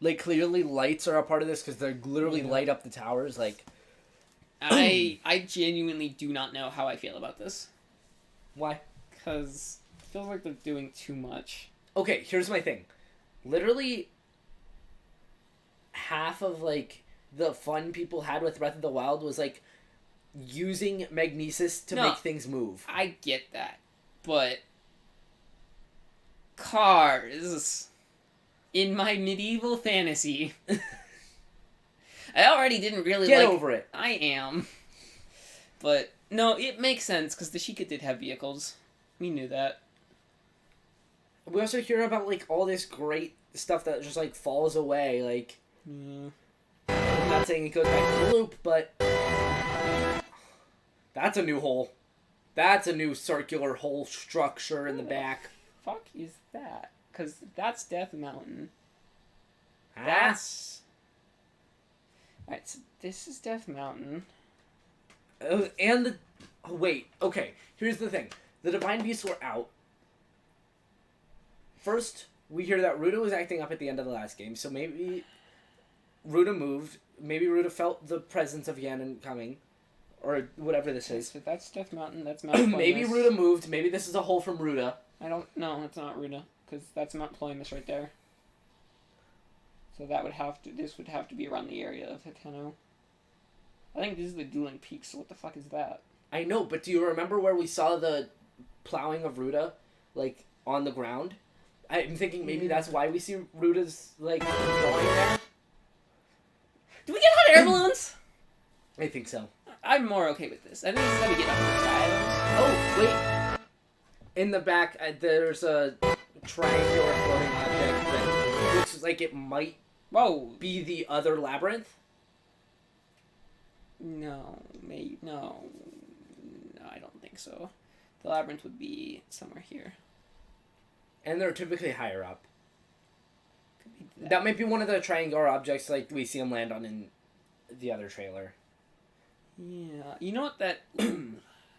Like, clearly lights are a part of this because they literally Yeah. light up the towers. Like, I genuinely do not know how I feel about this. why? Because it feels like they're doing too much. Okay, here's my thing. Literally, half of, like, the fun people had with Breath of the Wild was, like, using magnesis to No. make things move. I get that. But cars in my medieval fantasy. I already didn't really Get like... over it. I am. But, no, it makes sense, because the Sheikah did have vehicles. We knew that. We also hear about, like, all this great stuff that just, like, falls away. Like, Yeah. I'm not saying it goes back to the loop, but that's a new hole. That's a new circular hole structure in the back. Fuck is that? Because that's Death Mountain. Ah. That's... Alright, so this is Death Mountain. And the... Oh, wait, okay. Here's the thing. The Divine Beasts were out. First, we hear that Ruda was acting up at the end of the last game, so maybe Ruda moved. Maybe Ruda felt the presence of Ganon coming. Or whatever this is. So that's Death Mountain, that's Mount Ploymus. Maybe Ruda moved. Maybe this is a hole from Ruda. I don't... No, it's not Ruda. Because that's Mount Ploymus right there. So that would have to... This would have to be around the area of Hiteno. I think this is the Dueling Peaks, so what the fuck is that? I know, but do you remember where we saw the plowing of Ruda, like, on the ground? I'm thinking maybe that's why we see Ruda's, like, drawing there. Do we get hot air balloons? I think so. I'm more okay with this. I think this is how we get up the sky. Oh, wait. In the back, there's a triangular floating object that looks like it might Whoa. be the other labyrinth. No, maybe... No, I don't think so. The labyrinth would be somewhere here. And they're typically higher up. Could be That might be one of the triangular objects like we see him land on in the other trailer. Yeah, you know what that...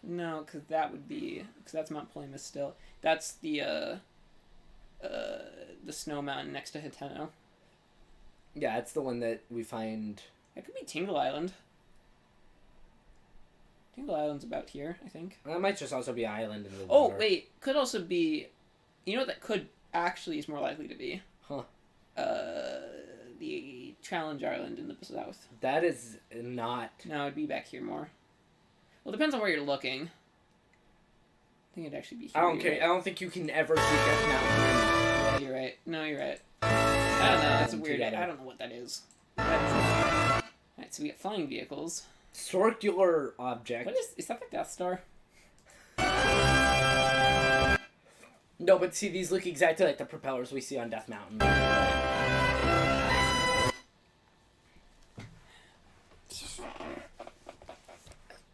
No, because that would be... Because that's Mount Ploymus still. That's the snow mountain next to Hiteno. Yeah, it's the one that we find... That could be Tingle Island. Tingle Island's about here, I think. That might just also be island in the Oh, water. wait. Could also be... You know what that could actually is more likely to be? Huh. The Challenge Island in the south. That is not... No, it'd be back here more. Well, it depends on where you're looking. I think it'd actually be here. I don't you're care. right. I don't think you can ever see Death Mountain. Yeah, you're right. No, you're right. I don't know. That's a weird... Together. I don't know what that is. Alright, so we get flying vehicles. Circular object. What is that the Death Star? No, but see, these look exactly like the propellers we see on Death Mountain.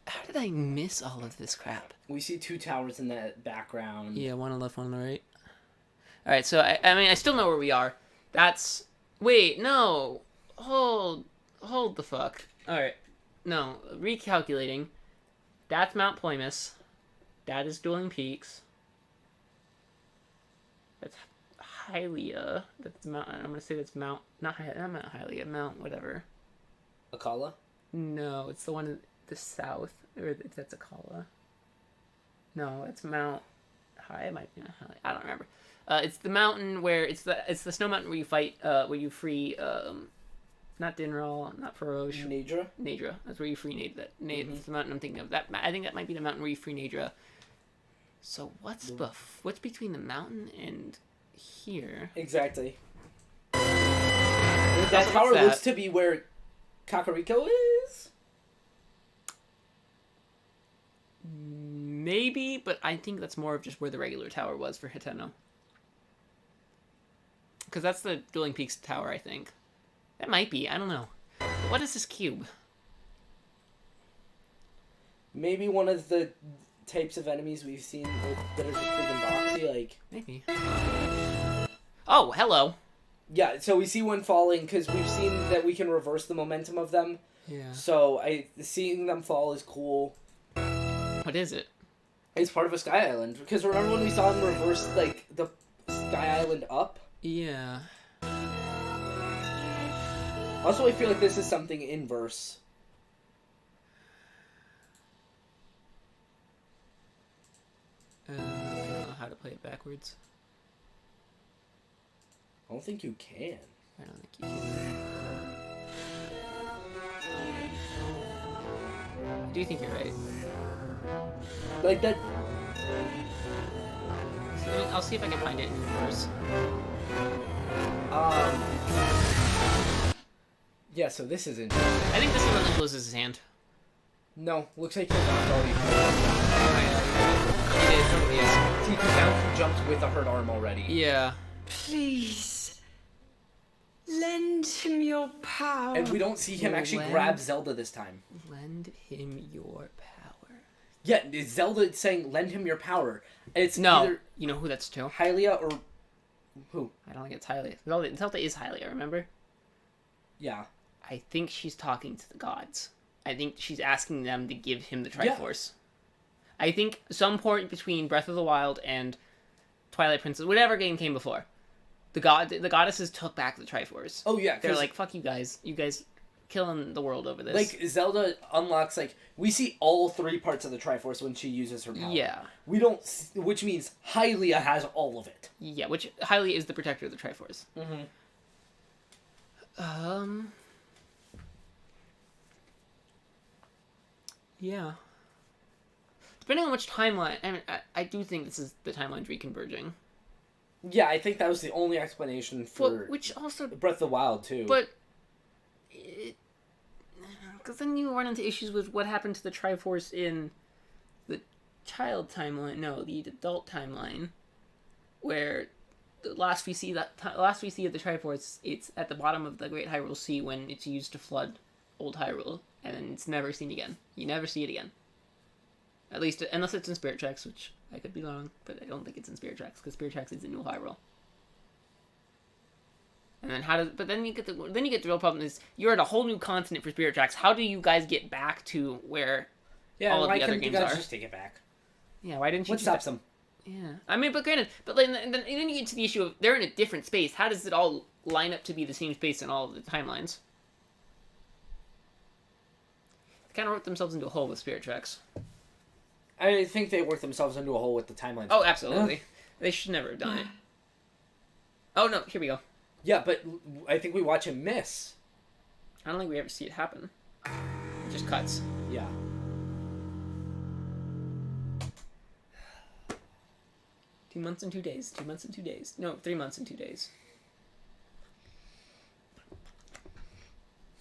How did I miss all of this crap? We see two towers in the background. Yeah, one on the left, one on the right. Alright, so I mean, I still know where we are. That's... Wait, no. Hold the fuck. Alright. No, recalculating. That's Mount Ploymus. That is Dueling Peaks. That's Hylia. That's Mount... I'm gonna say that's Mount... Not Mount Hylia. Mount whatever. Akala? No, it's the one in the south. Or that's Akala. No, it's Mount... It might be Mount Hylia. I don't remember. It's the mountain where... It's the snow mountain where you fight... where you free... not Dinral, not Farosh. Nadra? Nadra. That's where you free Nadra. That's the mountain I'm thinking of. I think that might be the mountain where you free Nadra. So what's between the mountain and here? Exactly. So That what's tower that? looks to be where Kakariko is? Maybe, but I think that's more of just where the regular tower was for Hiteno. Because that's the Dueling Peaks tower, I think. That might be. I don't know. What is this cube? Maybe one of the types of enemies we've seen that are just freaking boxy, like... Maybe. Oh, hello. Yeah, so we see one falling because we've seen that we can reverse the momentum of them. Yeah. So seeing them fall is cool. What is it? It's part of a Sky Island. Because remember when we saw him reverse, like, the Sky Island up? Yeah. Also, I feel like this is something inverse. I don't know how to play it backwards. I don't think you can. I don't think you can. I do think you're right. Like that. So I'll see if I can find it in reverse. Yeah, so this is interesting. I think this is when Link loses his hand. No, looks like he's not already. It is. Yes. See, because now he jumps with a hurt arm already. Yeah. Please. Lend him your power. And we don't see him actually grab Zelda this time. Lend him your power. Yeah, is Zelda saying, lend him your power? It's No. either You know who that's to? Hylia or... Who? I don't think it's Hylia. Zelda is Hylia, remember? Yeah. I think she's talking to the gods. I think she's asking them to give him the Triforce. Yeah. I think some point between Breath of the Wild and Twilight Princess, whatever game came before, the goddesses took back the Triforce. Oh yeah, they're like, "Fuck you guys killing the world over this." Like Zelda unlocks we see all three parts of the Triforce when she uses her power. Yeah. We don't, which means Hylia has all of it. Yeah, which Hylia is the protector of the Triforce. Mm-hmm. Yeah. Depending on which timeline, I mean, I do think this is the timelines reconverging. Yeah, I think that was the only explanation for which also Breath of the Wild too. But because then you run into issues with what happened to the Triforce in the child timeline. No, the adult timeline, where the last we see of the Triforce, it's at the bottom of the Great Hyrule Sea when it's used to flood Old Hyrule, and then it's never seen again. You never see it again. At least, unless it's in Spirit Tracks, which I could be wrong, but I don't think it's in Spirit Tracks, because Spirit Tracks is in New Hyrule. And then but then you get the real problem is you're at a whole new continent for Spirit Tracks. How do you guys get back to where all of the other games are? Just take it back? Yeah, why didn't you? What stops them? Yeah, I mean, but granted, then you get to the issue of they're in a different space. How does it all line up to be the same space in all of the timelines? They kind of wrote themselves into a hole with Spirit Tracks. I think they worked themselves into a hole with the timelines. Oh, absolutely. They should never have done it. Oh, no, here we go. Yeah, but I think we watch him miss. I don't think we ever see it happen. It just cuts. Yeah. Two months and 2 days. 2 months and 2 days. No, 3 months and 2 days.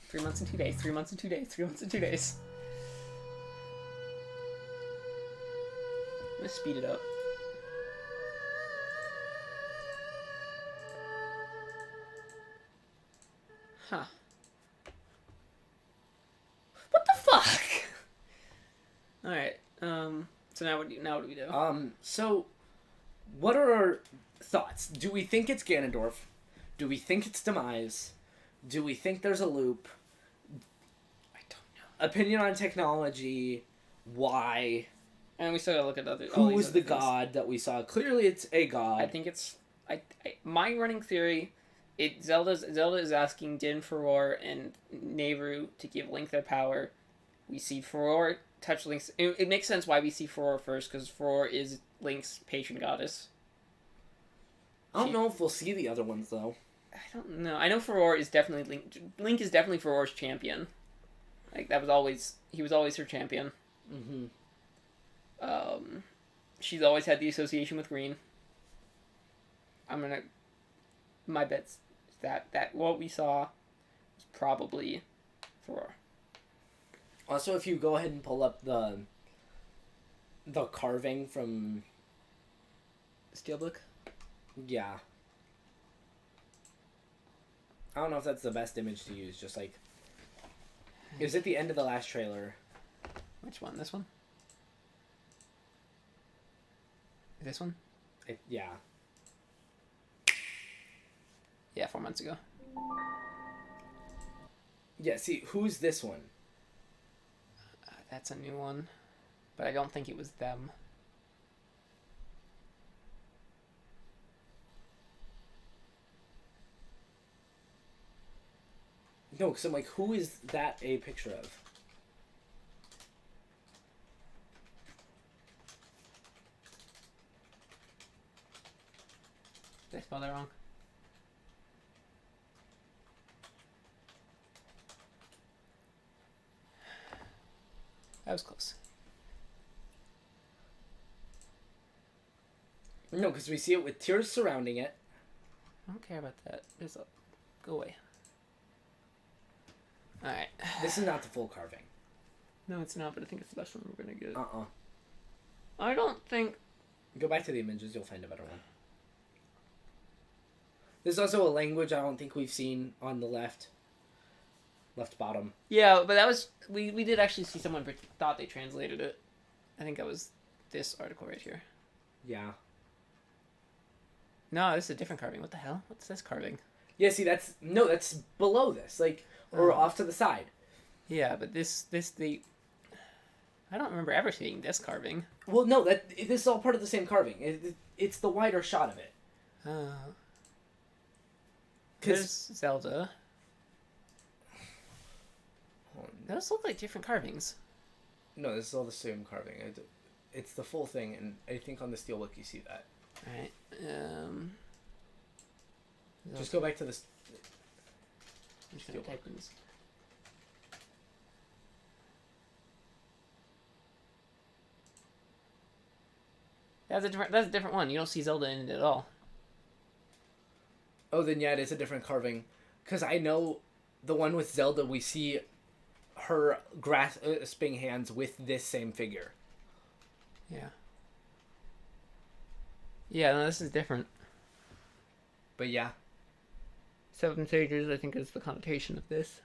3 months and 2 days. 3 months and 2 days. 3 months and 2 days. I'm gonna speed it up. Huh. What the fuck? Alright, so now what do we do? So, what are our thoughts? Do we think it's Ganondorf? Do we think it's Demise? Do we think there's a loop? I don't know. Opinion on technology? Why? And we still gotta look at other. Who was the god that we saw? Clearly, it's a god. I think it's. My running theory, Zelda is asking Din, Furore, and Nehru to give Link their power. We see Furore touch Link's. It makes sense why we see Furore first, because Furore is Link's patron goddess. I don't know if we'll see the other ones though. I don't know. I know Furore is definitely Link. Link is definitely Furore's champion. He was always her champion. Mm-hmm. She's always had the association with green. My bet's that what we saw was probably Furore. Also, if you go ahead and pull up the carving from Steelbook? Yeah. I don't know if that's the best image to use, just like... It was at the end of the last trailer. Which one? This one? This one? Yeah. Yeah, 4 months ago. Yeah, see, who's this one? That's a new one. But I don't think it was them. No, because I'm like, who is that a picture of? Did I spell that wrong? That was close. No, because we see it with tears surrounding it. I don't care about that. Go away. Alright. This is not the full carving. No, it's not, but I think it's the best one we're gonna get. Uh-uh. I don't think... Go back to the images, you'll find a better one. There's also a language I don't think we've seen on the left bottom. Yeah, but that was... We did actually see someone thought they translated it. I think that was this article right here. Yeah. No, this is a different carving. What the hell? What's this carving? Yeah, see, that's below this, like, or off to the side. Yeah, but this I don't remember ever seeing this carving. Well, no, this is all part of the same carving. It's the wider shot of it. There's Zelda. Those look like different carvings. No, this is all the same carving. It's the full thing, and I think on the steelbook you see that. Alright. Just go back to this. I'm just gonna type in this. That's a different one. You don't see Zelda in it at all. Oh, then yeah, it is a different carving. Because I know the one with Zelda, we see her grasping hands with this same figure. Yeah. Yeah, no, this is different. But yeah. Seven Sages, I think, is the connotation of this.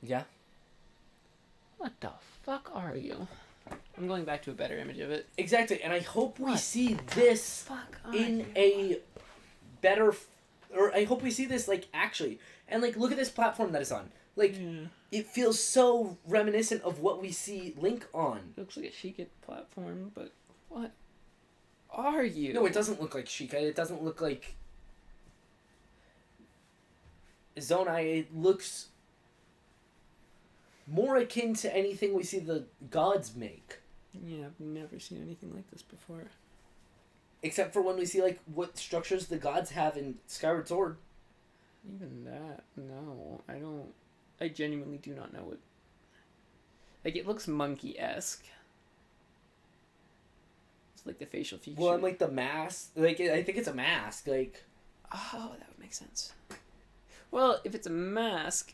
Yeah. What the fuck are you? I'm going back to a better image of it. Exactly, and I hope we What see this fuck in you? a better... Or I hope we see this, like, actually. And, like, look at this platform that it's on. Like, it feels so reminiscent of what we see Link on. It looks like a Sheikah platform, but what are you? No, it doesn't look like Sheikah. It doesn't look like Zonai. It looks more akin to anything we see the gods make. Yeah, I've never seen anything like this before. Except for when we see, like, what structures the gods have in Skyward Sword. Even that, no. I genuinely do not know what... Like, it looks monkey-esque. It's like the facial feature. Well, and, like, the mask. Like, I think it's a mask. Like... Oh, that would make sense. Well, if it's a mask,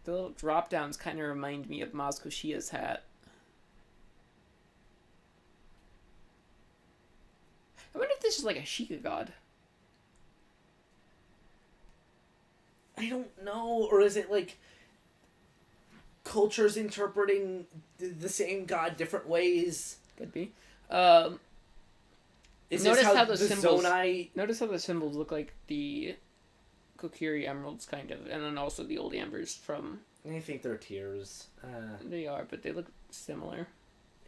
the little drop-downs kind of remind me of Maz Koshia's hat. I wonder if this is like a Sheikah god. I don't know. Or is it, like, cultures interpreting the same god different ways? Could be. Is Notice this how how those the symbols... Zonai... Notice how the symbols look like the Kokiri emeralds, kind of, and then also the old ambers from... I think they're tears. They are, but they look similar.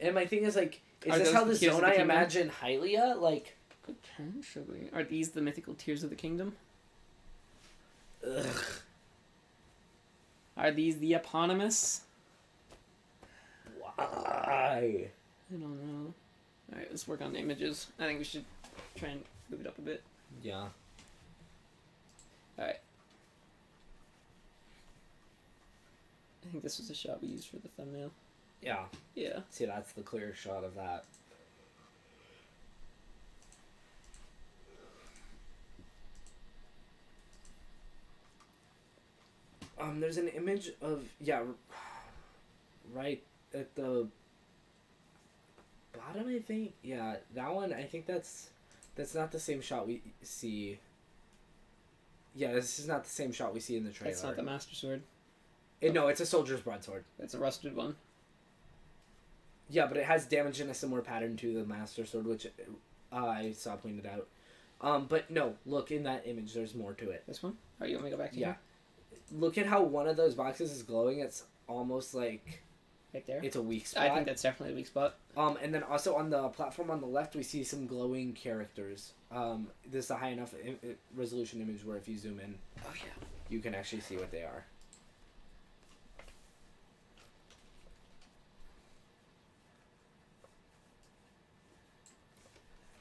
And my thing is, like, is Are this those how the the tears of the Zonai kingdom? imagine Hylia? Like... Potentially. Are these the mythical tears of the kingdom? Ugh. Are these the eponymous? Why? I don't know. Alright, let's work on the images. I think we should try and move it up a bit. Yeah. Alright. I think this was the shot we used for the thumbnail. Yeah. Yeah. See, that's the clear shot of that. There's an image of, yeah, right at the bottom, I think. Yeah, that one, I think that's not the same shot we see. Yeah, this is not the same shot we see in the trailer. That's not the Master Sword. No, it's a soldier's broadsword. That's a rusted one. Yeah, but it has damage in a similar pattern to the Master Sword, which I saw pointed out. But no, look, in that image, there's more to it. This one? Oh, you want me to go back to Yeah. here? Look at how one of those boxes is glowing. It's almost like Right there. It's a weak spot. I think that's definitely a weak spot. And then also on the platform on the left, we see some glowing characters. This is a high enough resolution image where if you zoom in, Oh yeah. you can actually see what they are.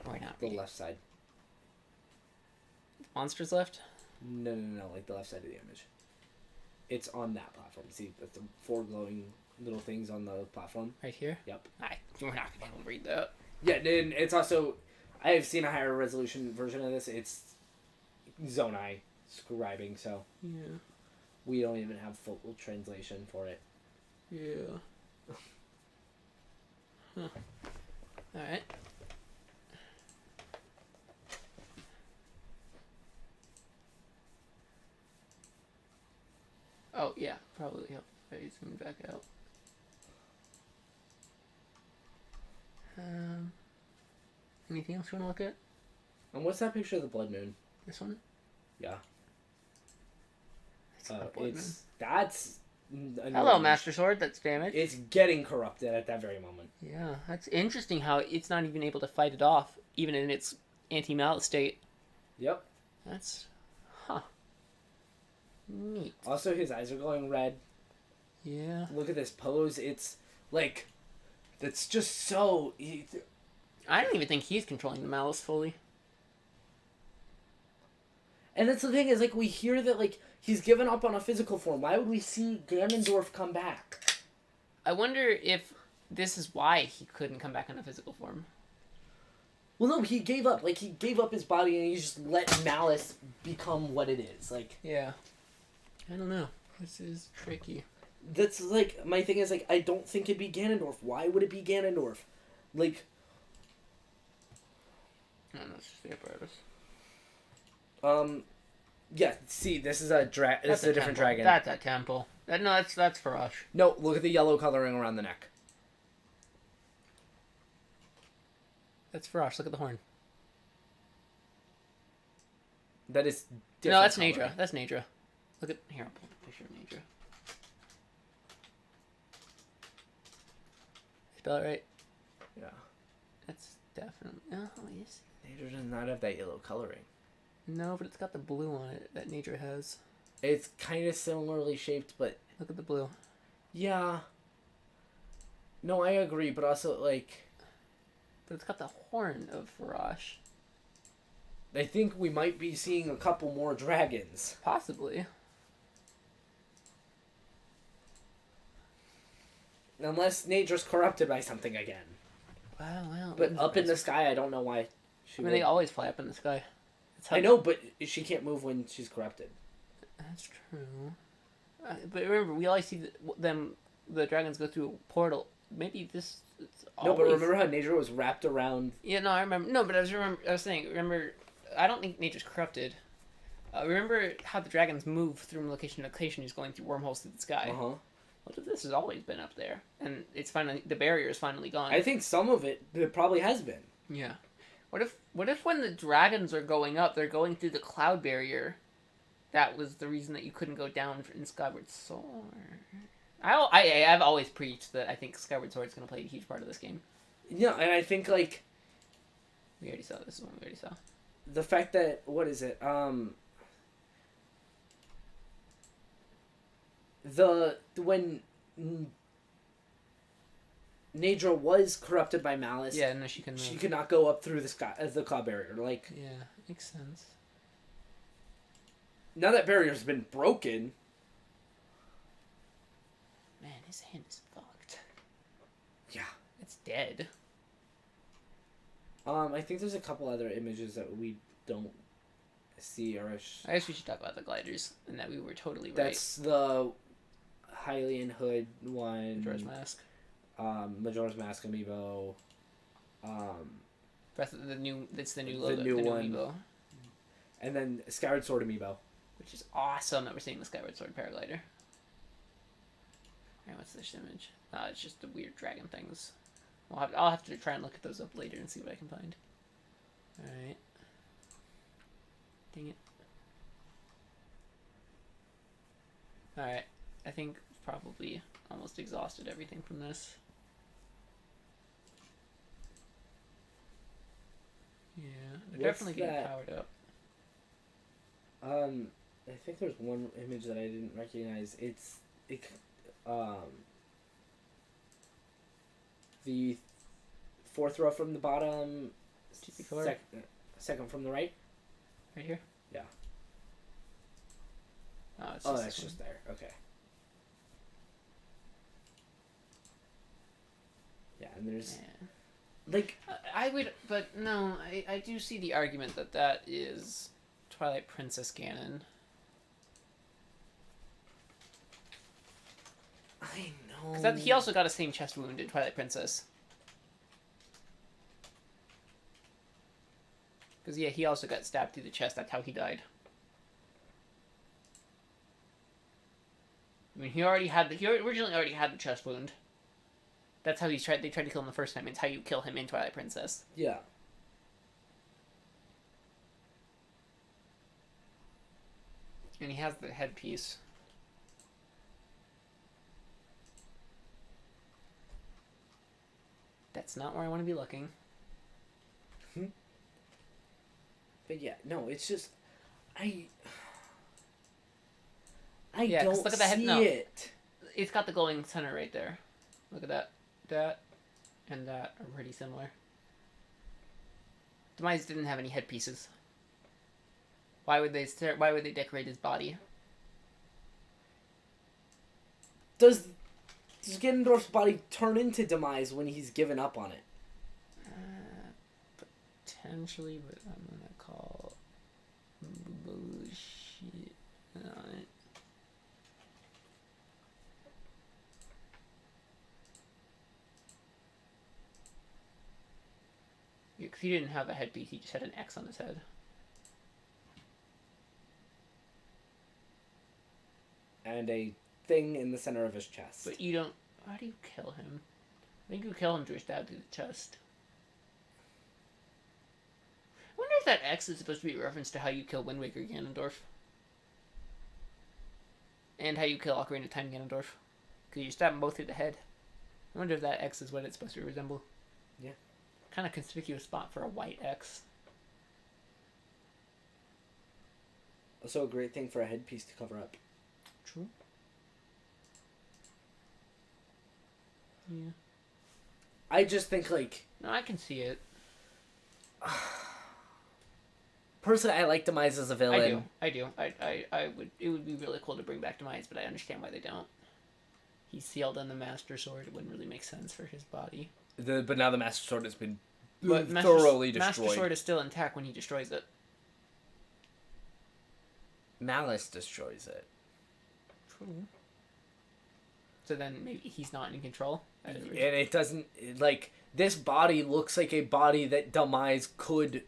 Why not? The left side. Monsters left. No, like the left side of the image. It's on that platform. See, that's the 4 glowing little things on the platform. Right here. Yep. We're not gonna be able to read that. Yeah, and it's also, I have seen a higher resolution version of this. It's Zonai scribing, so Yeah. we don't even have full translation for it. Yeah. Huh. All right. Oh yeah, probably help if I zoom back out. Anything else you want to look at? And what's that picture of the blood moon? This one? Yeah. It's not a blood moon. That's annoying. Hello, Master Sword. That's damaged. It's getting corrupted at that very moment. Yeah, that's interesting how it's not even able to fight it off, even in its anti-mallet state. Yep. That's... neat. Also, his eyes are glowing red. Yeah. Look at this pose. It's like, that's just so... I don't even think he's controlling the malice fully. And that's the thing, is like, we hear that, like, he's given up on a physical form. Why would we see Ganondorf come back? I wonder if this is why he couldn't come back in a physical form. Well, no, he gave up. Like, he gave up his body and he just let Malice become what it is. Like, Yeah. I don't know. This is tricky. that's, like, my thing is, like, I don't think it'd be Ganondorf. Why would it be Ganondorf? Like... I don't know, it's just the apparatus. Yeah, see, this is a this is a different temple. dragon. That's a temple. No, that's Farash. No, look at the yellow coloring around the neck. That's Farash. Look at the horn. That is different. No, that's coloring. Nadra. That's Nadra. Look at... Here, I'll pull a picture of Nadra. Spell it right? Yeah. That's definitely... Oh, yes. Nadra does not have that yellow coloring. No, but it's got the blue on it that Nadra has. It's kind of similarly shaped, but... Look at the blue. Yeah. No, I agree, but also, like... But it's got the horn of Farash. I think we might be seeing a couple more dragons. Possibly. Unless Nadra's corrupted by something again. Well. But up in the sky, I don't know why she they always fly up in the sky. I know, but she can't move when she's corrupted. That's true. But remember, we always see the dragons go through a portal. Maybe this... No, but remember how Nadra was wrapped around... Yeah, no, I remember. No, but I was saying, remember... I don't think Nadra's corrupted. Remember how the dragons move from location to location, just going through wormholes through the sky? Uh-huh. What if this has always been up there, and it's finally... The barrier is finally gone? I think some of it probably has been. Yeah. What if when the dragons are going up, they're going through the cloud barrier? That was the reason that you couldn't go down in Skyward Sword. I've always preached that I think Skyward Sword is going to play a huge part of this game. Yeah, and I think, like... We already saw this one. We already saw. The fact that... What is it? When... Nadra was corrupted by Malice. Yeah, no, she couldn't move. She could not go up through the sky, the cloud barrier. Like, Yeah, makes sense. now that barrier's been broken... Man, his hand is fucked. Yeah. It's dead. I think there's a couple other images that we don't see or... I guess we should talk about the gliders, and that we were totally right. That's the Hylian Hood one. Majora's Mask. Majora's Mask amiibo. Breath of the new... It's the new logo. The new one. Amiibo. And then Skyward Sword amiibo. Which is awesome that we're seeing the Skyward Sword paraglider. Alright, what's this image? It's just the weird dragon things. I'll have to try and look at those up later and see what I can find. Alright. Dang it. Alright. I think probably almost exhausted everything from this. Yeah, they're What's definitely getting that? powered up. I think there's one image that I didn't recognize. The fourth row from the bottom, GP4. second from the right. Right here? Yeah. Oh, it's Oh, just that's this just there. Okay. Yeah, and there's one. like Yeah. I would, but no, I do see the argument that that is Twilight Princess canon. I know. Because he also got a same chest wound in Twilight Princess. Because, yeah, he also got stabbed through the chest. That's how he died. I mean, he originally already had the chest wound. That's how they tried to kill him the first time. It's how you kill him in Twilight Princess. Yeah. And he has the headpiece. That's not where I want to be looking. But yeah, no, it's just I Yeah, 'cause don't look at that head- see no. it. It's got the glowing center right there. Look at that. That and that are pretty similar. Demise didn't have any headpieces. Why would they decorate his body? Does Ganondorf's body turn into Demise when he's given up on it? Potentially, but I'm gonna call bullshit on it. Because he didn't have a headpiece, he just had an X on his head. And a thing in the center of his chest. But you don't. How do you kill him? I think you kill him through a stab through the chest. I wonder if that X is supposed to be a reference to how you kill Wind Waker Ganondorf. And how you kill Ocarina of Time Ganondorf. Because you stab them both through the head. I wonder if that X is what it's supposed to resemble. Yeah. Kind of conspicuous spot for a white X. Also a great thing for a headpiece to cover up. True. Yeah. I just think, like... No, I can see it. Personally, I like Demise as a villain. I do. I would. It would be really cool to bring back Demise, but I understand why they don't. He's sealed on the Master Sword. It wouldn't really make sense for his body. But now the Master Sword has been But thoroughly destroyed. Master Sword is still intact when he destroys it. Malice destroys it. True. So then maybe he's not in control. And it doesn't... Like, this body looks like a body that Demise could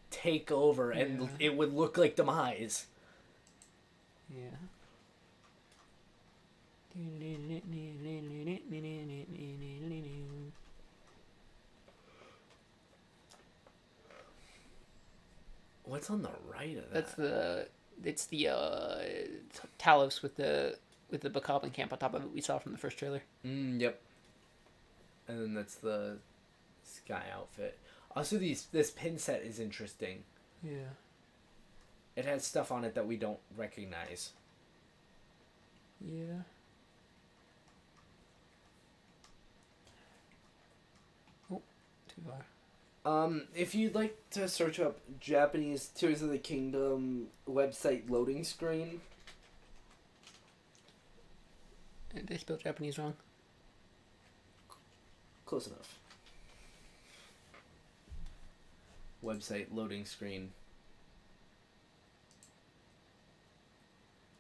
take over, and Yeah. it would look like Demise. Yeah. What's on the right of that? That's the. It's the Talos with the Bokoblin camp on top of it we saw from the first trailer. Yep. And then that's the sky outfit. Also, this pin set is interesting. Yeah. It has stuff on it that we don't recognize. Yeah. Oh, too far. If you'd like to search up Japanese Tears of the Kingdom website loading screen. Did they spell Japanese wrong? Close enough. Website loading screen.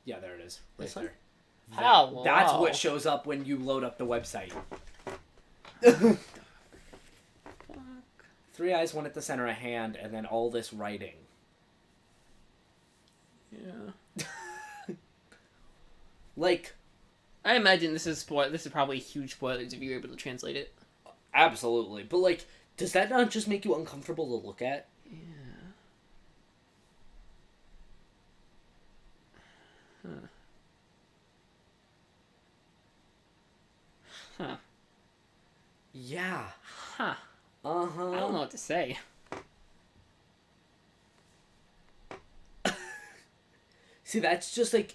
Yeah, there it is. Right This one? there. How? That's Wow. what shows up when you load up the website. Three eyes, one at the center, a hand, and then all this writing. Yeah. Like, I imagine this is probably huge spoilers if you're able to translate it. absolutely. But, like, does that not just make you uncomfortable to look at? Yeah. Huh. Yeah. Huh. Uh-huh. I don't know what to say. See, that's just like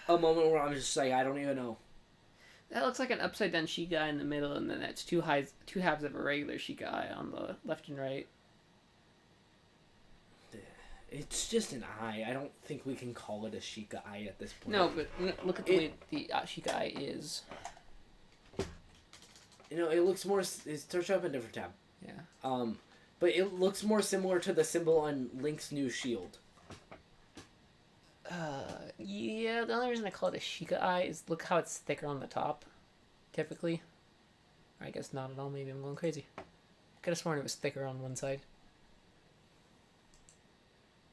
a moment where I'm just like, I don't even know. That looks like an upside down Shiga in the middle, and then that's two halves of a regular Shiga on the left and right. It's just an eye. I don't think we can call it a Sheikah eye at this point. No, but look at the way the Shiga eye is. You know, it looks more. Search up a different tab. Yeah. But it looks more similar to the symbol on Link's new shield. Yeah, the only reason I call it a Sheikah eye is look how it's thicker on the top, typically. Or I guess not at all, maybe I'm going crazy. Could have sworn it was thicker on one side.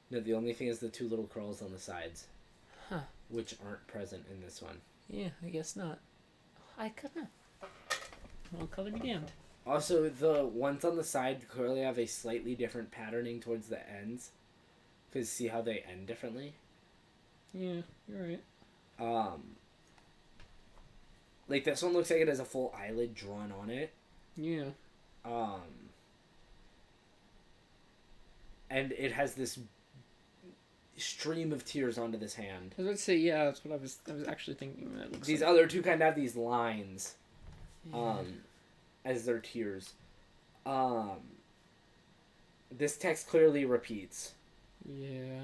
No, the only thing is the two little curls on the sides. Huh. Which aren't present in this one. Yeah, I guess not. I could not. Well, color be damned. Also, the ones on the side clearly have a slightly different patterning towards the ends. Because see how they end differently? Yeah, you're right. Like this one looks like it has a full eyelid drawn on it. Yeah. And it has this stream of tears onto this hand. I was about to say, yeah, that's what I was actually thinking that looks These like. other two kind of have these lines. Yeah. As their tears. This text clearly repeats. Yeah.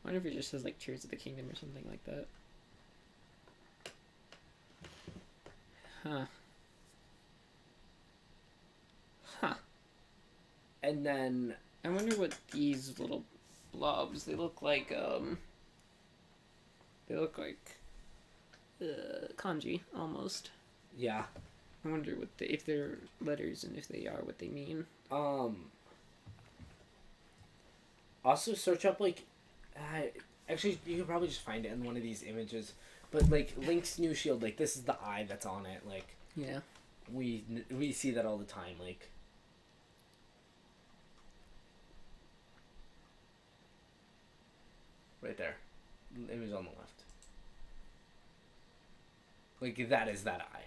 I wonder if it just says, like, Tears of the Kingdom or something like that. Huh. Huh. And then... I wonder what these little blobs, they look like, they look like, kanji, almost. Yeah. I wonder what if they're letters and if they are what they mean. Also search up, like... actually, you could probably just find it in one of these images. But, like, Link's new shield, like, this is the eye that's on it. Like, Yeah. we see that all the time. Like, right there. Image on the left. Like, that is that eye.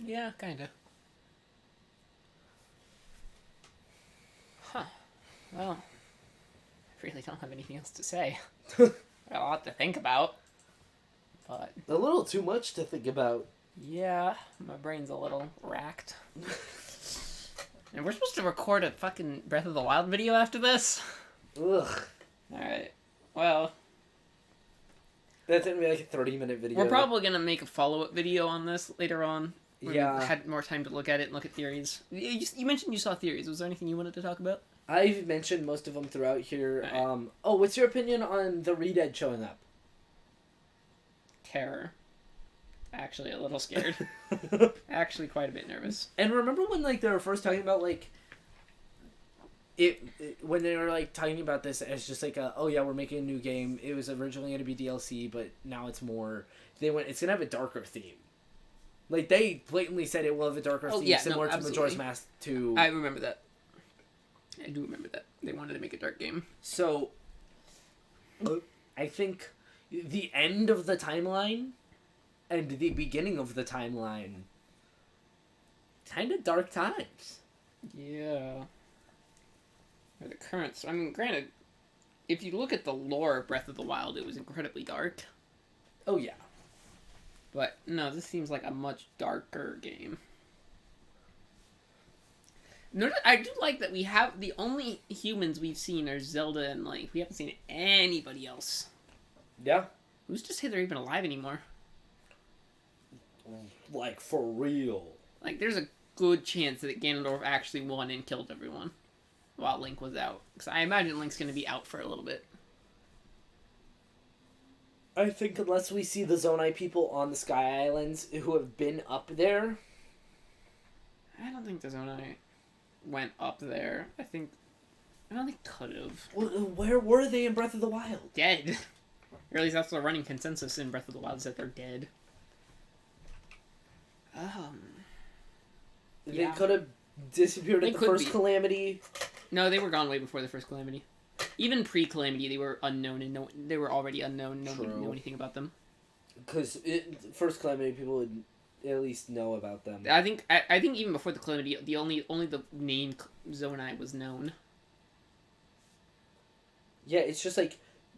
Yeah, kinda. Huh. Well, I really don't have anything else to say. Got a lot to think about. But, A little too much to think about. yeah, my brain's a little racked. And we're supposed to record a fucking Breath of the Wild video after this? Ugh. Alright. Well, That's gonna be like a 30-minute video. we're probably gonna make a follow-up video on this later on. When Yeah. we had more time to look at it and look at theories. You mentioned you saw theories. Was there anything you wanted to talk about? I've mentioned most of them throughout here. Alright. What's your opinion on the Re-Dead showing up? Terror. Actually, a little scared. Actually, quite a bit nervous. And remember when, like, they were first talking about, like, when they were, like, talking about this as just like oh yeah, we're making a new game. It was originally going to be DLC, but now it's more. It's going to have a darker theme. Like, they blatantly said it will have a darker theme, similar to Majora's Mask 2. I remember that. I do remember that. They wanted to make a dark game. So, I think the end of the timeline and the beginning of the timeline, kind of dark times. Yeah. Or the currents. I mean, granted, if you look at the lore of Breath of the Wild, it was incredibly dark. Oh, yeah. But, no, this seems like a much darker game. Notice, I do like that we have... The only humans we've seen are Zelda and Link. We haven't seen anybody else. Yeah. Who's to say they're even alive anymore? Like, for real. Like, there's a good chance that Ganondorf actually won and killed everyone while Link was out. Because I imagine Link's going to be out for a little bit. I think unless we see the Zonai people on the Sky Islands who have been up there... I don't think the Zonai went up there. I don't think could have. Where were they in Breath of the Wild? Dead. Or at least that's the running consensus in Breath of the Wild, is that they're dead. They Yeah. could have disappeared They at the could first be. calamity. No, they were gone way before the first Calamity. Even pre-Calamity, they were unknown, and they were already unknown. Nobody knew anything about them. Because first Calamity, people would at least know about them. I think even before the Calamity, only the name Zonai was known. Yeah, it's just like,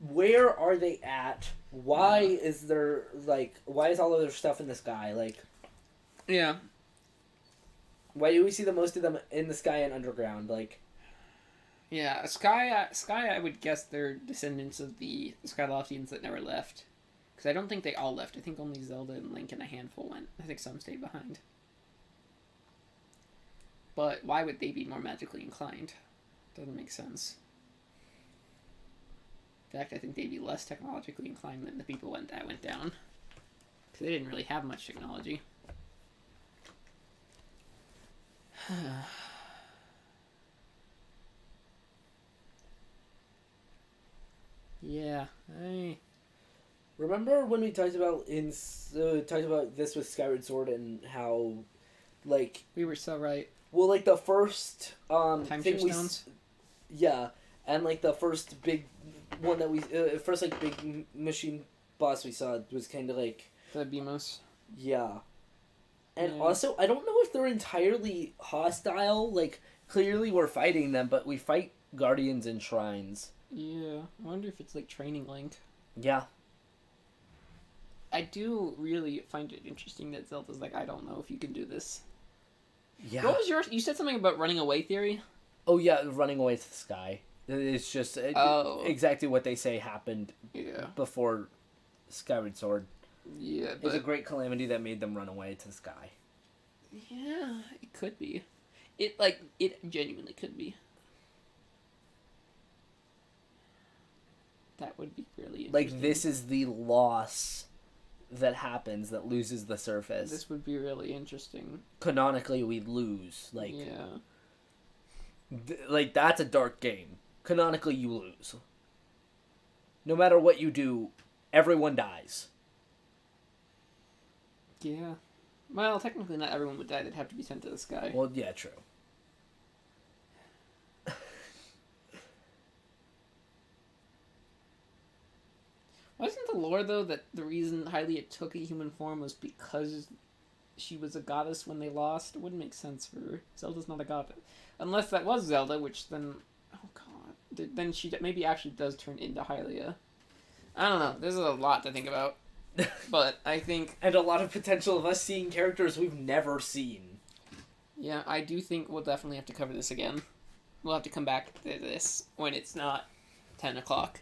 where are they at? Why is there, like, why is all of their stuff in the sky? Like, yeah. Why do we see the most of them in the sky and underground? Like, yeah, Sky, I would guess they're descendants of the Skyloftians that never left. Because I don't think they all left. I think only Zelda and Link and a handful went. I think some stayed behind. But why would they be more magically inclined? Doesn't make sense. In fact, I think they'd be less technologically inclined than the people that went down. Because they didn't really have much technology. Yeah, remember when we talked about this with Skyward Sword and how, like, we were so right. Well, like the first Time thing shift stones. Yeah, and like the first big one that we first like big machine boss we saw was kind of like The Beamos. Yeah. And Yeah. also, I don't know if they're entirely hostile. Like, clearly we're fighting them, but we fight guardians and shrines. Yeah, I wonder if it's like training Link. Yeah. I do really find it interesting that Zelda's like, I don't know if you can do this. Yeah. What was yours? You said something about running away theory? Oh, yeah, running away to the sky. It's just exactly what they say happened before Skyward Sword. Yeah, but... It's a great calamity that made them run away to the sky. Yeah, it could be. It genuinely could be. That would be really interesting. Like, this is the loss that happens that loses the surface. This would be really interesting. Canonically, we lose. Like, yeah. Like, that's a dark game. Canonically, you lose. No matter what you do, everyone dies. Yeah. Well, technically not everyone would die. They'd have to be sent to the sky. Well, yeah, true. Wasn't the lore, though, that the reason Hylia took a human form was because she was a goddess when they lost? It wouldn't make sense for her. Zelda's not a goddess. Unless that was Zelda, which then... Oh, God. Then she maybe actually does turn into Hylia. I don't know. There's a lot to think about. But I think... And a lot of potential of us seeing characters we've never seen. Yeah, I do think we'll definitely have to cover this again. We'll have to come back to this when it's not 10 o'clock.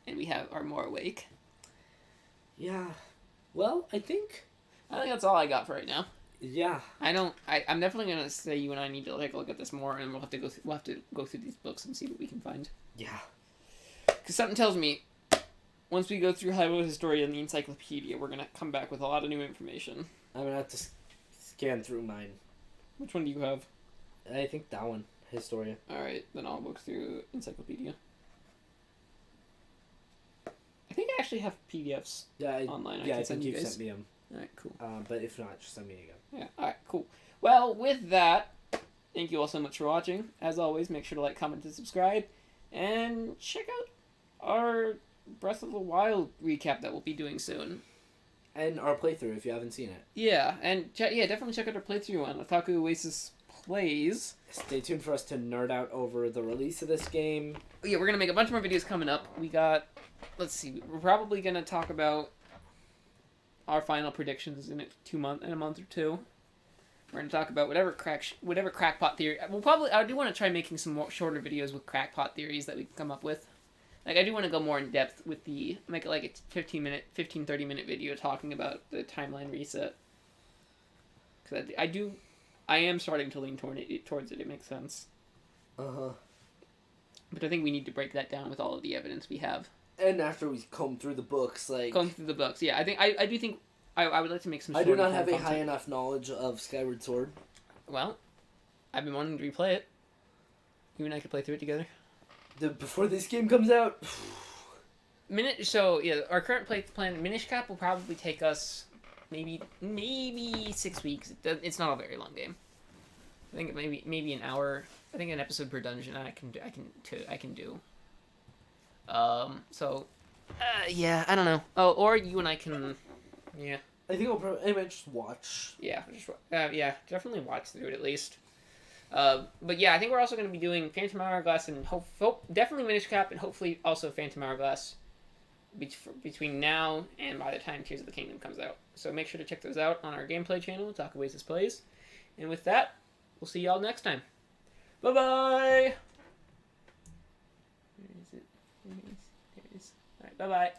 And we are more awake. Yeah. Well, I think that's all I got for right now. Yeah. I'm definitely gonna say you and I need to take a look at this more, and we'll have to go through these books and see what we can find. Yeah. Because something tells me, once we go through Hyrule Historia and the Encyclopedia, we're gonna come back with a lot of new information. I'm gonna have to scan through mine. Which one do you have? I think that one, Historia. All right, then I'll look through Encyclopedia. I think I actually have PDFs online. I think you've sent me them. Alright, cool. But if not, just send me again. Yeah, alright, cool. Well, with that, thank you all so much for watching. As always, make sure to like, comment, and subscribe. And check out our Breath of the Wild recap that we'll be doing soon. And our playthrough, if you haven't seen it. Yeah, and definitely check out our playthrough on Otaku Oasis Plays. Stay tuned for us to nerd out over the release of this game. Yeah, we're going to make a bunch more videos coming up. We got... Let's see, we're probably going to talk about our final predictions in a month or two. We're going to talk about whatever crackpot theory. I do want to try making some more shorter videos with crackpot theories that we can come up with. Like, I do want to go more in depth with make it like a 15-30 minute video talking about the timeline reset. Because I am starting to lean towards it. It makes sense. Uh-huh. But I think we need to break that down with all of the evidence we have. And after we comb through the books, like... Comb through the books, yeah. I do think I would like to make some... I do not have a high enough knowledge of Skyward Sword. Well, I've been wanting to replay it. You and I could play through it together. Before this game comes out? Our current plan, Minish Cap will probably take us maybe 6 weeks. It's not a very long game. I think maybe an hour I think an episode per dungeon I can do. Yeah, I don't know. Oh, or you and I can, yeah. I think I might just watch. Yeah, yeah, definitely watch through it at least. But yeah, I think we're also going to be doing Phantom Hourglass and definitely Minish Cap and hopefully also Phantom Hourglass between now and by the time Tears of the Kingdom comes out. So make sure to check those out on our gameplay channel, Otaku Oasis Plays. And with that, we'll see y'all next time. Bye bye. Where is it? There it is. All right, bye bye.